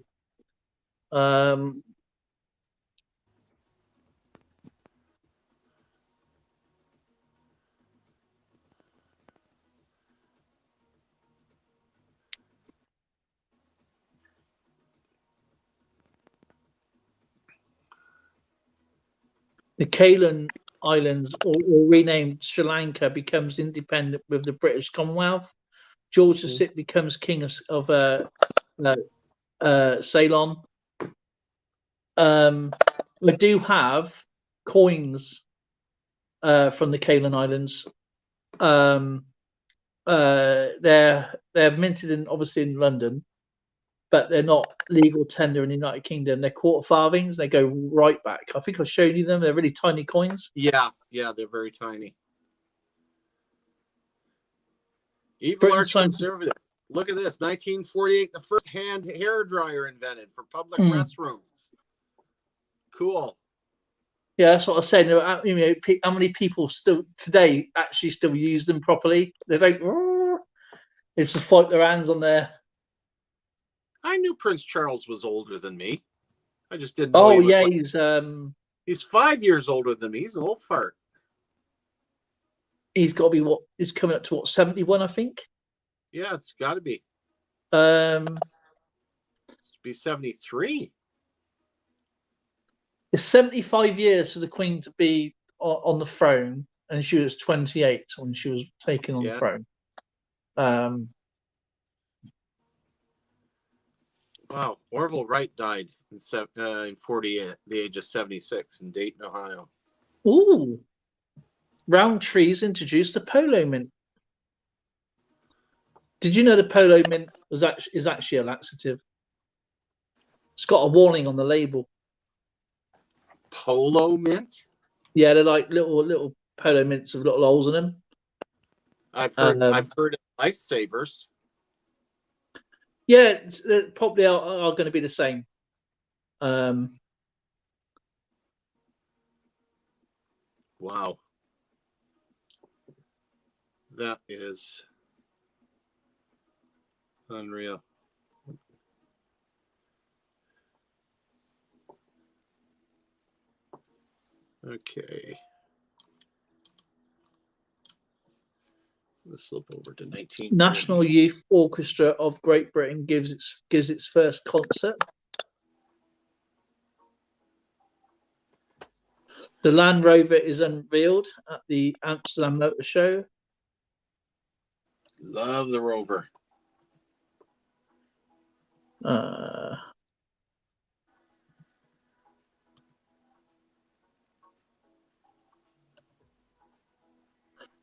The Cayman Islands, or renamed Sri Lanka, becomes independent with the British Commonwealth. George VI becomes king of Ceylon. We do have coins from the Cayman Islands. They're minted in, obviously, in London, but they're not legal tender in the United Kingdom. They're quarter farthings. They go right back. I think I've shown you them. They're really tiny coins. Yeah, they're very tiny. Evil arch conservative. Look at this. 1948, the first hand hair dryer invented for public restrooms. Cool. Yeah, that's what I said. You know, how many people still today actually still use them properly? They don't. It's just wipe their hands on there. I knew Prince Charles was older than me. I just didn't know. Oh yeah, he's 5 years older than me. He's an old fart. He's got to be he's coming up to 71, I think. Yeah, it's got to be. Be 73. It's 75 years for the Queen to be on the throne, and she was 28 when she was taken on the throne. Wow, Orville Wright died in 40 at the age of 76 in Dayton, Ohio. Ooh, Roundtree's introduced the polo mint. Did you know the polo mint is actually a laxative? It's got a warning on the label. Polo mint? Yeah, they're like little polo mints with little holes in them. I've heard of lifesavers. Yeah, they probably are going to be the same. Wow. That is unreal. Okay. Let's slip over to 19. National Youth Orchestra of Great Britain gives its first concert. The Land Rover is unveiled at the Amsterdam Motor Show. Love the Rover.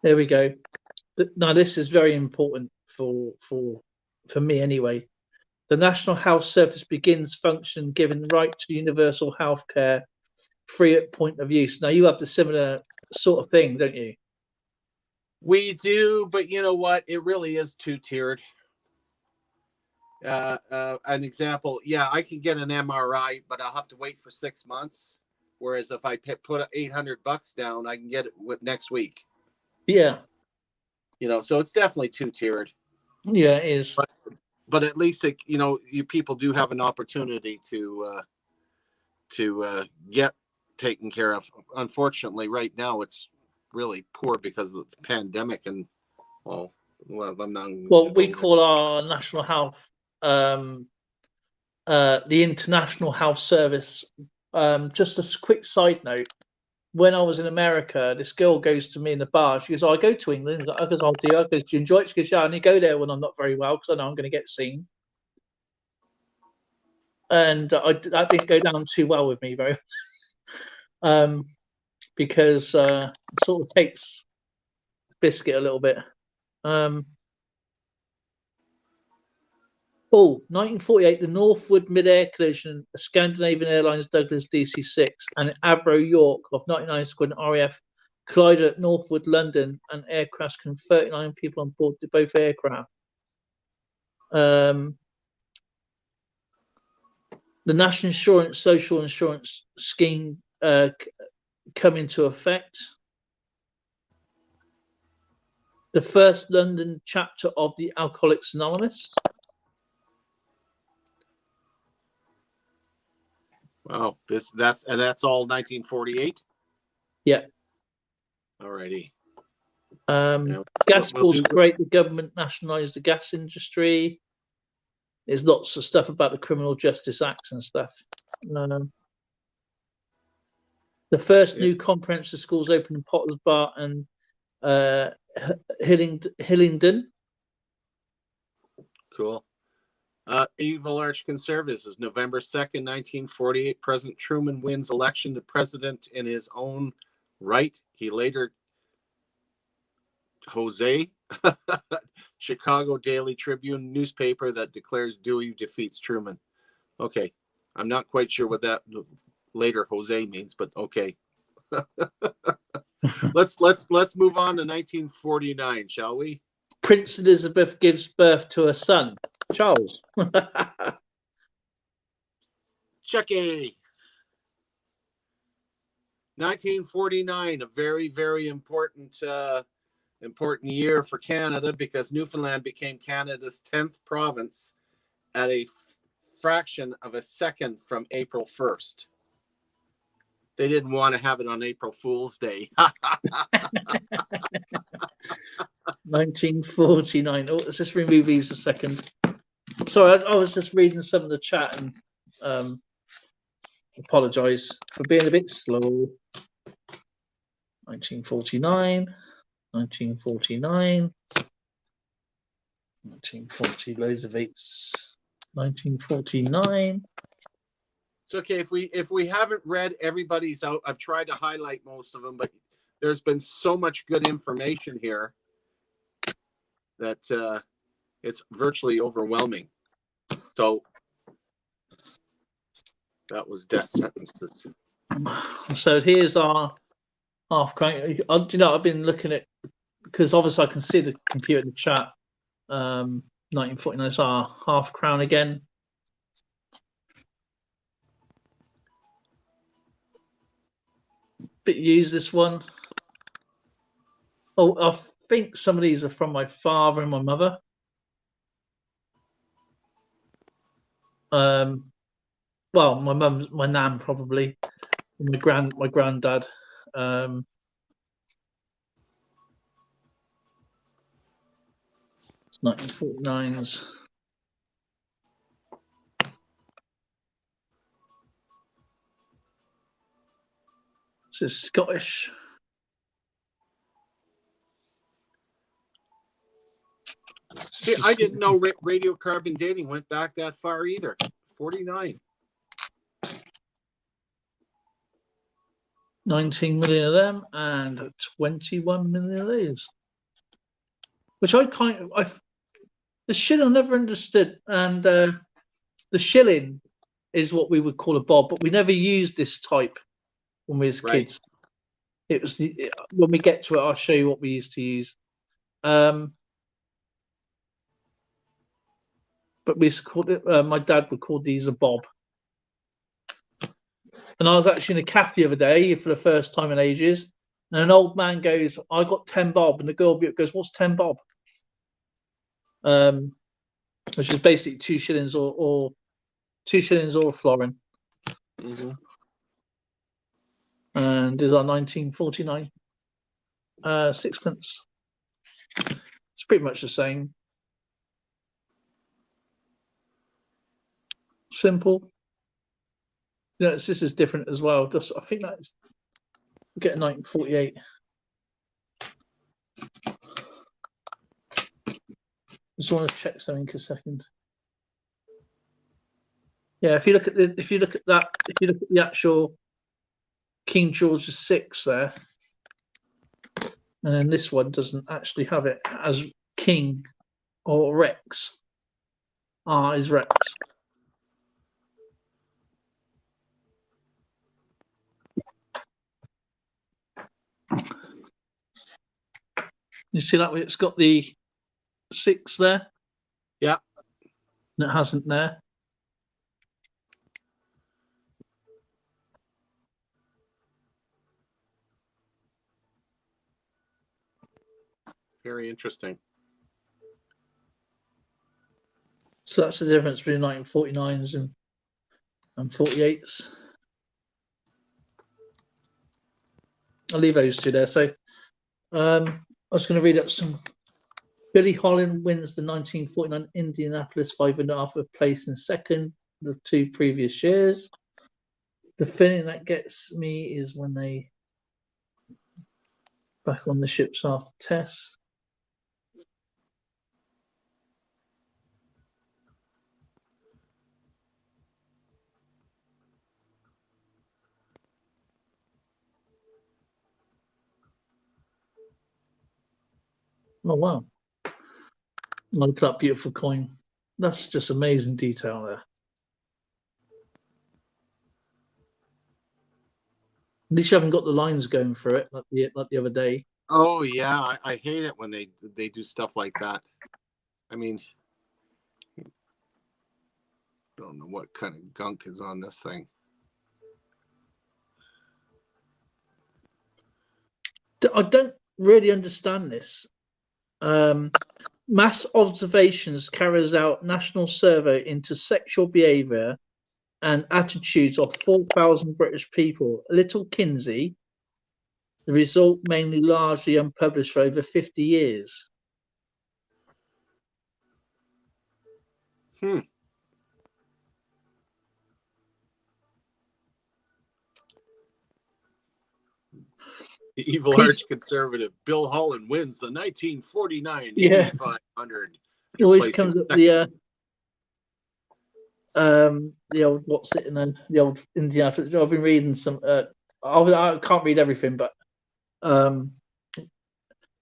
There we go. Now this is very important for me anyway. The National Health Service begins function, giving right to universal health care, free at point of use. Now you have the similar sort of thing, don't you? We do, but you know what? It really is two-tiered. An example, yeah, I can get an MRI, but I'll have to wait for 6 months. Whereas if I put $800 down, I can get it next week. Yeah. You know, so it's definitely two-tiered. Yeah, it is. But at least, you people do have an opportunity to get taken care of. Unfortunately, right now it's really poor because of the pandemic and I'm not. Well, we call our national health the International Health Service. Just a quick side note: when I was in America, this girl goes to me in the bar. She goes, "Oh, I go to England." I go, "Oh, do you?" I go, "Do you enjoy it?" She goes, "Yeah, I only go there when I'm not very well because I know I'm going to get seen." And that didn't go down too well with me, very, because it sort of takes biscuit a little bit. 1948, the Northwood mid-air collision, a Scandinavian Airlines Douglas DC-6 and an Avro York of 99 Squadron RAF collided at Northwood, London, and air crash killed 39 people on board both aircraft. The National Insurance Social Insurance Scheme come into effect. The first London chapter of the Alcoholics Anonymous. Wow, that's all 1948. Yeah. Alrighty. Gas boards great. The government nationalised the gas industry. There's lots of stuff about the Criminal Justice Acts and stuff. The first new comprehensive schools opened in Potters Bar and Hillingdon. Cool. Evil Arch Conservatives is November 2nd, 1948. President Truman wins election to president in his own right. He later Jose Chicago Daily Tribune newspaper that declares Dewey defeats Truman. Okay. I'm not quite sure what that later Jose means, but okay. Let's move on to 1949, shall we? Prince Elizabeth gives birth to a son, Charles. Chucky. 1949, a very, very important year for Canada because Newfoundland became Canada's 10th province at a fraction of a second from April 1st. They didn't want to have it on April Fool's Day. 1949. Oh, let's just remove these a second. Sorry, I was just reading some of the chat and apologise for being a bit slow. 1949, 1949, 1940, loads of eights. 1949. It's okay if we haven't read everybody's out. I've tried to highlight most of them, but there's been so much good information here that it's virtually overwhelming. So that was death sentences. So here's our half crown. I've been looking at, because obviously I can see the computer in the chat. 1949 is our half crown again. Bit used this one. Oh, I think some of these are from my father and my mother. Well, my mum, my nan probably, and my granddad. 1949s. This is Scottish. See, I didn't know radiocarbon dating went back that far either. 49. 19 million of them and 21 million of these. Which the shilling I never understood. And the shilling is what we would call a bob, but we never used this type when we was kids. It was when we get to it, I'll show you what we used to use. But we called it. My dad would call these a bob. And I was actually in a cafe the other day for the first time in ages, and an old man goes, "I got 10 bob," and the girl goes, "What's 10 bob?" Which is basically 2 shillings or 2 shillings or a florin. Mm-hmm. And is our 1949 sixpence. It's pretty much the same. Simple. This is different as well. I think that's We'll get 1948. Just want to check something a second. Yeah, if you look at the actual King George VI there, and then this one doesn't actually have it as King or Rex. R is Rex. You see that way it's got the 6 there? Yeah. And it hasn't there. Very interesting. So that's the difference between 1949s and 48s. I'll leave those two there. So I was going to read out some. Billy Holland wins the 1949 Indianapolis 5.5 place in second the 2 previous years. The feeling that gets me is when they back on the ships after test. Oh wow. Look at that beautiful coin. That's just amazing detail there. At least you haven't got the lines going through it like the other day. Oh yeah, I hate it when they do stuff like that. I mean, I don't know what kind of gunk is on this thing. I don't really understand this. Mass observations carries out national survey into sexual behaviour and attitudes of 4,000 British people. Little Kinsey, the result mainly largely unpublished for over 50 years. The evil arch conservative Bill Holland wins the 1949 Yeah. 8500. It always comes up the old what's it in the old Indiana. I've been reading some. I can't read everything, but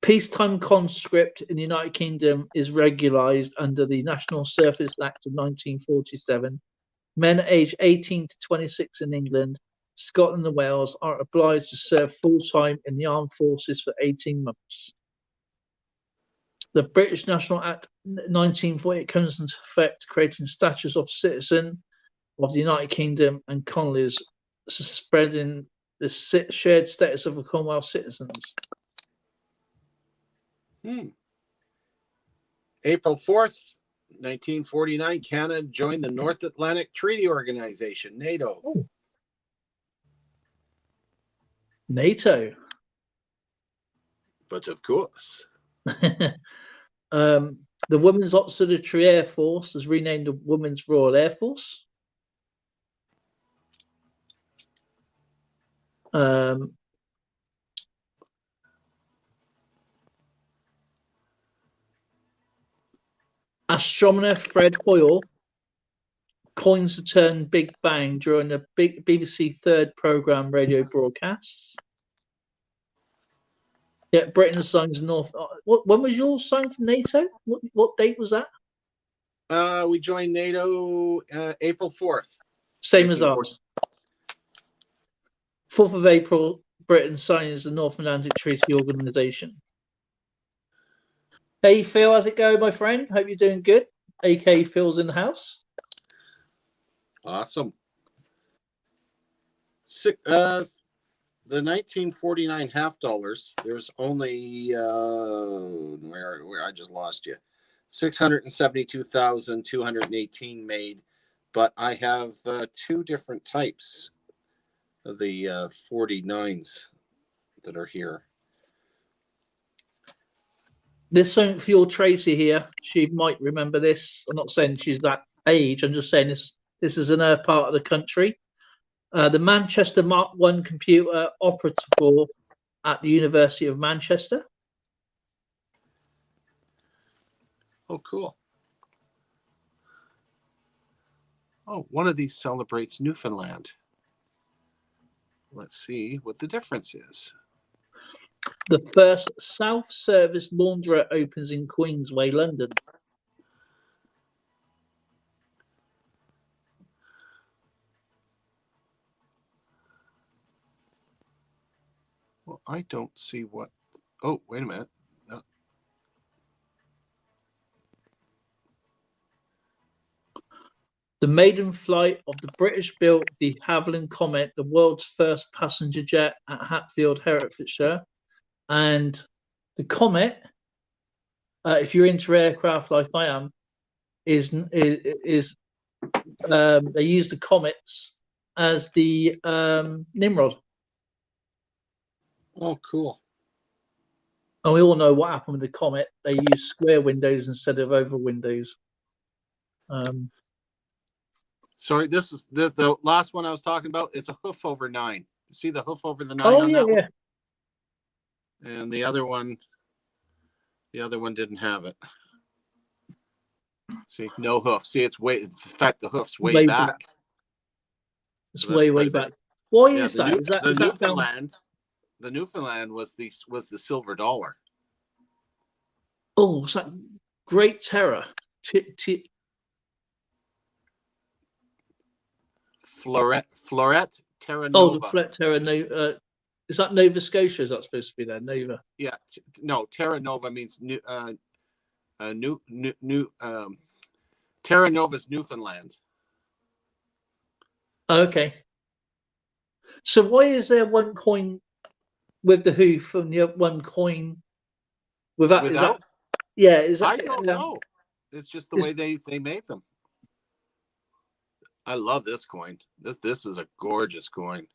peacetime conscript in the United Kingdom is regularised under the National Service Act of 1947. Men aged 18 to 26 in England, Scotland and Wales are obliged to serve full-time in the armed forces for 18 months. The British National Act 1948 comes into effect, creating status of citizen of the United Kingdom and colonies, spreading the shared status of the Commonwealth citizens. April 4th, 1949, Canada joined the North Atlantic Treaty Organization, NATO. Oh. NATO. But of course. The Women's Auxiliary Air Force is renamed the Women's Royal Air Force. Astronomer Fred Hoyle coins the term Big Bang during the BBC third programme radio broadcasts. Yeah, Britain signs North. When was your sign from NATO? What date was that? We joined NATO April 4th. Same as ours. 4th of April, Britain signs the North Atlantic Treaty Organization. Hey Phil, how's it going, my friend? Hope you're doing good. AK Phil's in the house. Awesome. The 1949 half dollars, there's only where I just lost you. 672,218 made, but I have 2 different types of the 49s that are here. There's something for your Tracy here. She might remember this. I'm not saying she's that age. I'm just saying this is in her part of the country. the Manchester Mark I computer operative at the University of Manchester. Oh, cool. Oh, one of these celebrates Newfoundland. Let's see what the difference is. The first South Service laundrette opens in Queensway, London. Well, I don't see what. Oh, wait a minute. No. The maiden flight of the British-built the Hablin Comet, the world's first passenger jet at Hatfield, Herefordshire. And the Comet, if you're into aircraft like I am, is they use the Comets as the Nimrod. Oh, cool. And we all know what happened with the Comet. They used square windows instead of oval windows. Sorry, this is the last one I was talking about. It's a Hoof over 9. You see the Hoof over the 9 Oh, on yeah, that yeah. one? And the other one didn't have it. See, no hoof. See, it's way. In fact, the hoof's way back. It's So way back. Why is that? The Is that Newfoundland? The Newfoundland was the silver dollar. Oh, it's that Great Terror. Floret Terra Oh, Nova. the Flat Terra. Is that Nova Scotia? Is that supposed to be there? Nova. Yeah. No, Terra Nova means new. Terra Nova's Newfoundland. Okay. So why is there one coin with the hoof and the one coin without? Is that? Yeah. Is that? I don't know. It's just the way they made them. I love this coin. This is a gorgeous coin.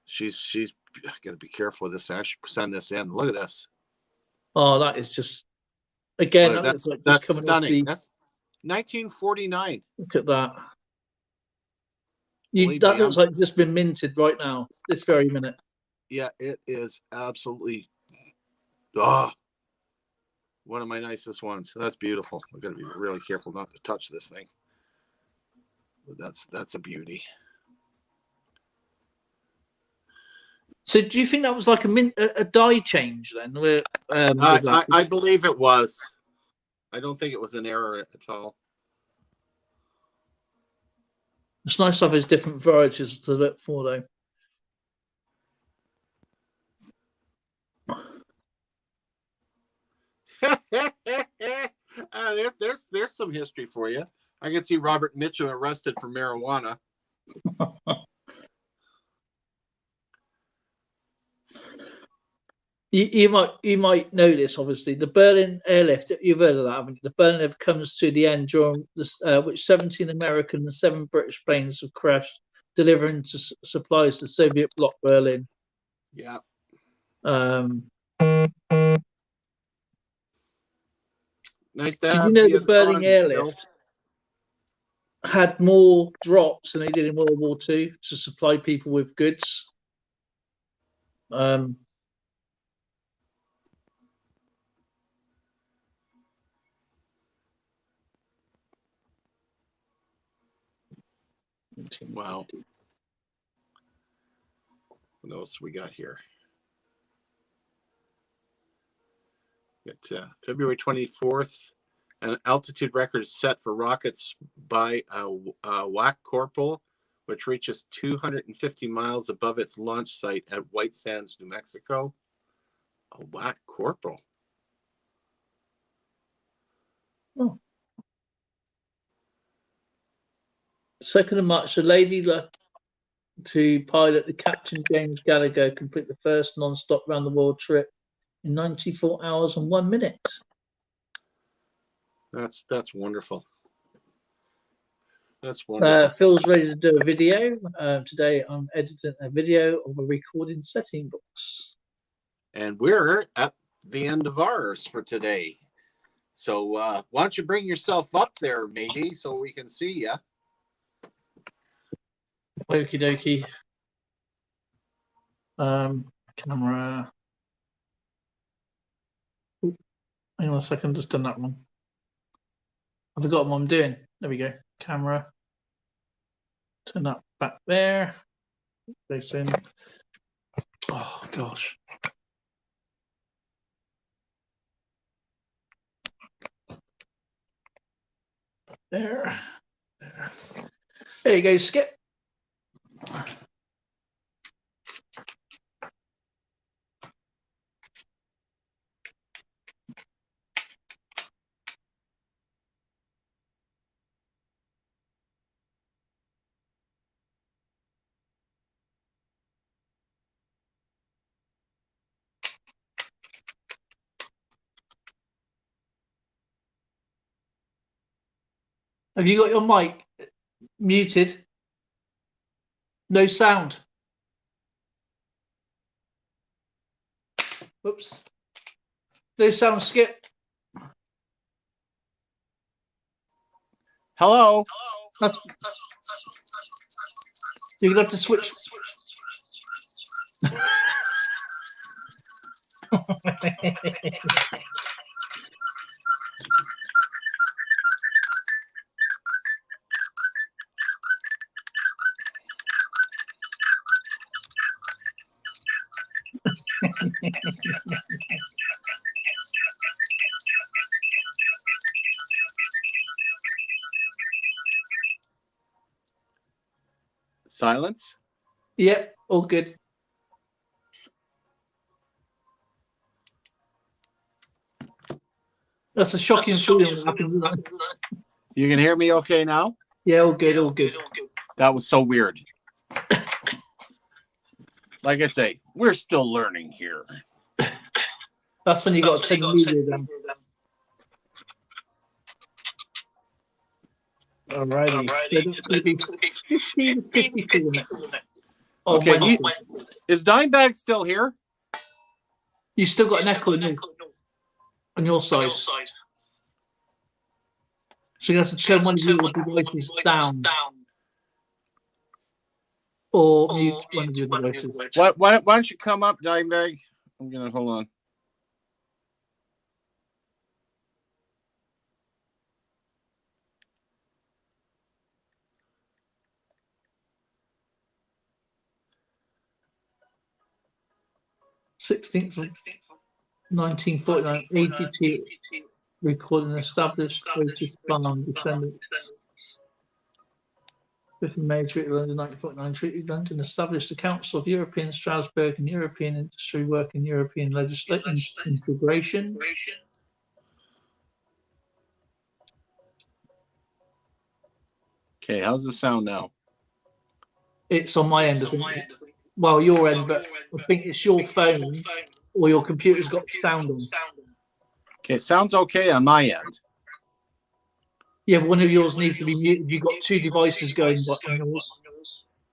She's got to be careful with this. I should send this in. Look at this. Oh, that is just again. Look, that's stunning. That's 1949. Look at that. That looks like it's just been minted right now, this very minute. Yeah, it is absolutely. Oh, one of my nicest ones. That's beautiful. I've got to be really careful not to touch this thing. But that's a beauty. So, do you think that was like a die change then? Where, I believe it was. I don't think it was an error at all. It's nice to have those different varieties to look for, though. There's some history for you. I can see Robert Mitchum arrested for marijuana. You might know this. Obviously, the Berlin airlift. You've heard of that, haven't you? The Berlin airlift comes to the end during this, which 17 American and 7 British planes have crashed, delivering supplies to Soviet bloc Berlin. Yeah. Nice to have. Did you know the Berlin airlift had more drops than they did in World War II to supply people with goods? Wow. What else we got here? Got February 24th. An altitude record is set for rockets by Whack Corporal, which reaches 250 miles above its launch site at White Sands, New Mexico. A Whack Corporal. Oh. 2nd of March, a lady to pilot the Captain James Gallagher complete the first non-stop round-the-world trip in 94 hours and 1 minute. That's wonderful. That's wonderful. Phil's ready to do a video. Today I'm editing a video of a recording setting box. And we're at the end of ours for today. So why don't you bring yourself up there, matey, so we can see you. Okie dokie. Camera. Ooh, hang on a second, just done that one. I forgot what I'm doing. There we go. Camera. Turn that back there. Place in. Oh gosh. There. There. There you go, Skip. Have you got your mic muted? No sound. Oops. No sound, Skip. Hello. You're gonna have to switch. Silence. Yep, all good. That's a shocking feeling. You can hear me okay now? Yeah, all good, all good. That was so weird. Like I say, we're still learning here. That's when you got to turn the media down. Alrighty. So 15, oh, okay, is Dimebag still here? You still got an echo on your side. So you have to turn one of your devices down. Or mute one of your devices. Why don't you come up, Dimebag? I'm gonna hold on. (16th of 1949) AGT recording established farm descendants. 5th of May, Treaty of London, 1949. Treaty of London established the Council of European Strasbourg and European Industry Work and European Legislation Integration. Okay, how's the sound now? It's on my end, I think. Well, your end, but I think it's your phone or your computer's got sound on. Okay, it sounds okay on my end. Yeah, but one of yours needs to be muted. You've got two devices going on yours.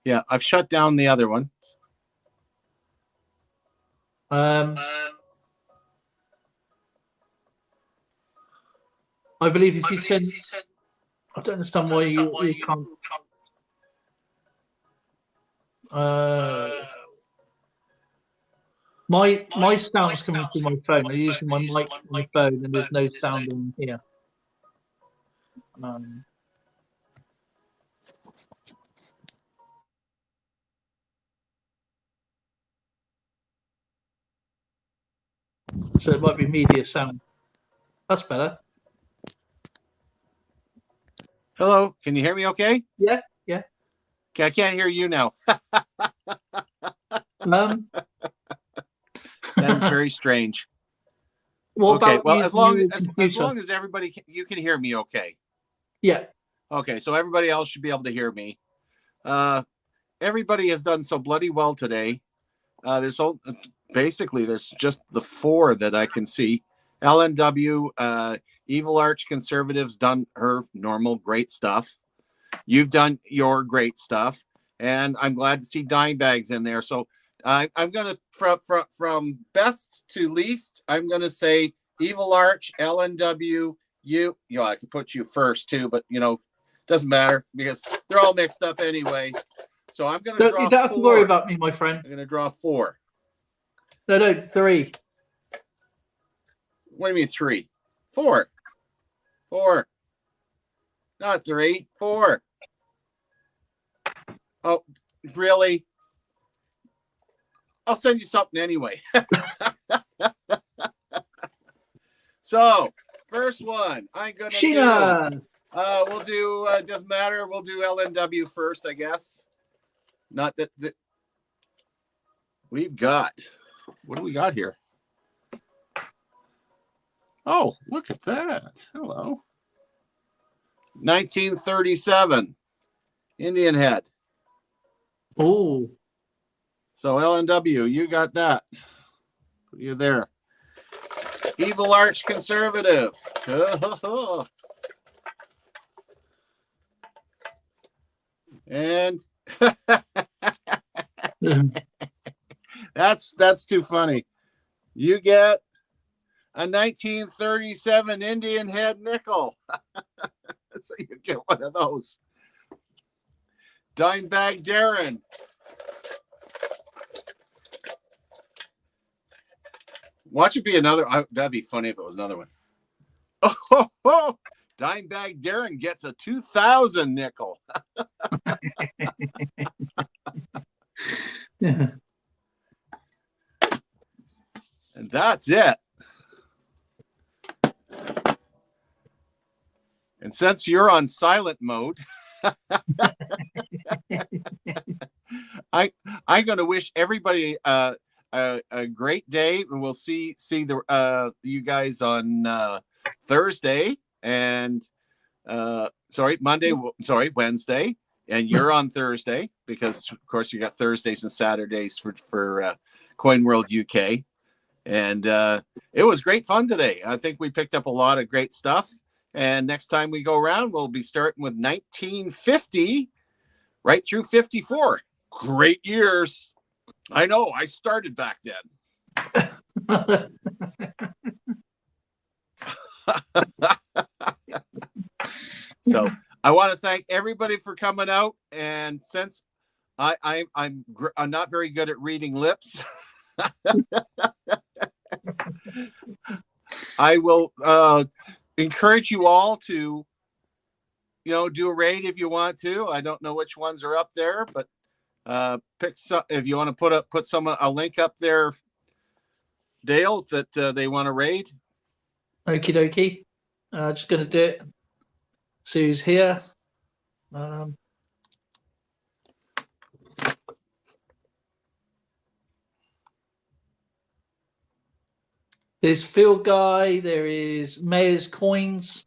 Yeah, I've shut down the other one. I believe if you turn, I don't understand why you can't. My sound's coming through my phone. I'm using my mic on the phone, and there's no sound on here. So it might be media sound. That's better. Hello, can you hear me okay? Yeah, yeah. Okay, I can't hear you now. That is very strange. What okay, about well, as long as everybody you can hear me okay. Yeah. Okay, so everybody else should be able to hear me. Everybody has done so bloody well today. There's just the four that I can see. LNW, Evil Arch Conservatives done her normal great stuff. You've done your great stuff, and I'm glad to see Dimebags in there. So I'm gonna from best to least. I'm gonna say Evil Arch, LNW. I could put you first too, but doesn't matter because they're all mixed up anyway. So I'm going to draw You don't have to 4. worry about me, my friend. I'm going to draw 4. No, 3. What do you mean 3? 4. 4. Not 3. 4. Oh, really? I'll send you something anyway. So, first one, I'm going to do, we'll do, doesn't matter, we'll do LNW first, I guess. Not that, we've got, what do we got here? Oh, look at that. Hello. 1937, Indian head. Oh. So LNW, you got that. Put you there. Evil arch conservative. And that's too funny. You get a 1937 Indian head nickel. So you get one of those. Dimebag Darren. Watch it be another. That'd be funny if it was another one. Oh, Dimebag Darren gets a 2000 nickel. Yeah. And that's it. And since you're on silent mode, I'm going to wish everybody a great day. We'll see the you guys on Thursday and Wednesday, and you're on Thursday because of course you got Thursdays and Saturdays for Coin World UK, and it was great fun today. I think we picked up a lot of great stuff, and next time we go around we'll be starting with 1950 right through 54. Great years. I know, I started back then. So I want to thank everybody for coming out. And since I'm not very good at reading lips, I will encourage you all to, do a raid if you want to. I don't know which ones are up there, but pick some if you want to put a link up there, Dale, that they want to raid. Okie dokie. Just going to do it. See who's here. There's Phil Guy. There is Mayor's Coins.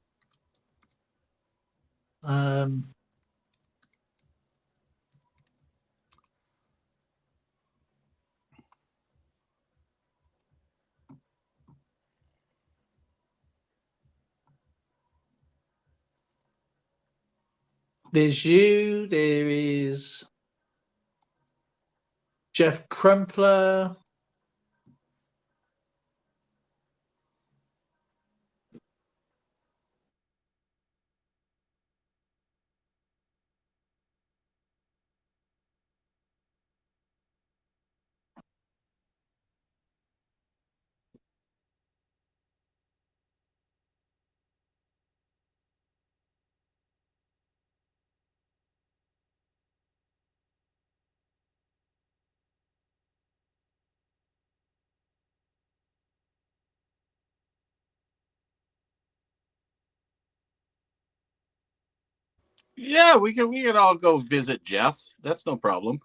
There's you. There is Jeff Crumpler. Yeah, we could all go visit Jeff. That's no problem.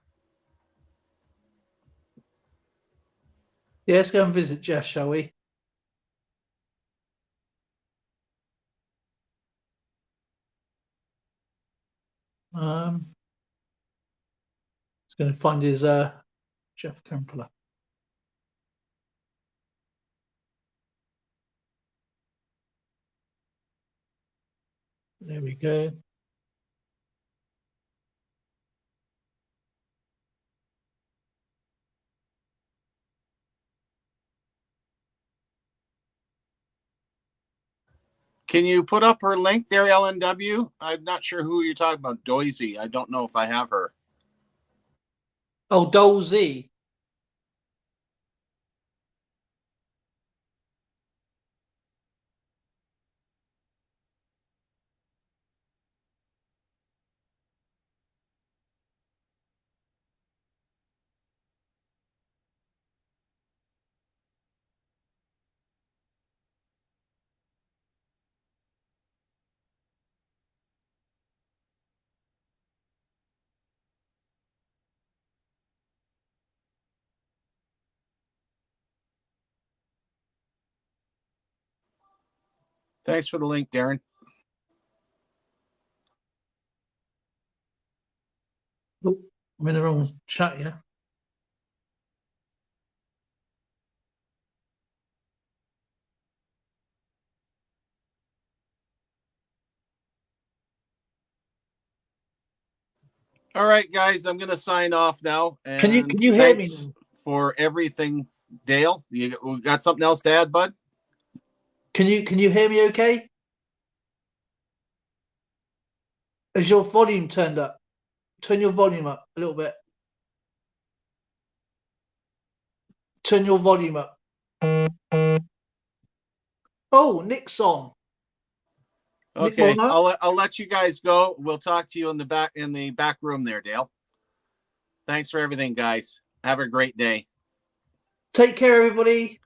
Yeah, let's go and visit Jeff, shall we? He's going to find his Jeff Crumpler. There we go. Can you put up her link there, LNW? I'm not sure who you're talking about. Doisy. I don't know if I have her. Oh, Dolzy. Thanks for the link, Darren. Oh, I'm in the wrong chat, yeah. All right, guys, I'm going to sign off now. And Can you hear me thanks now? for everything, Dale. You got something else to add, bud? Can you hear me okay? Is your volume turned up? Turn your volume up a little bit. Turn your volume up. Oh, Nick's on. Nick Okay, Molnar. I'll let you guys go. We'll talk to you in the back room there, Dale. Thanks for everything, guys. Have a great day. Take care, everybody.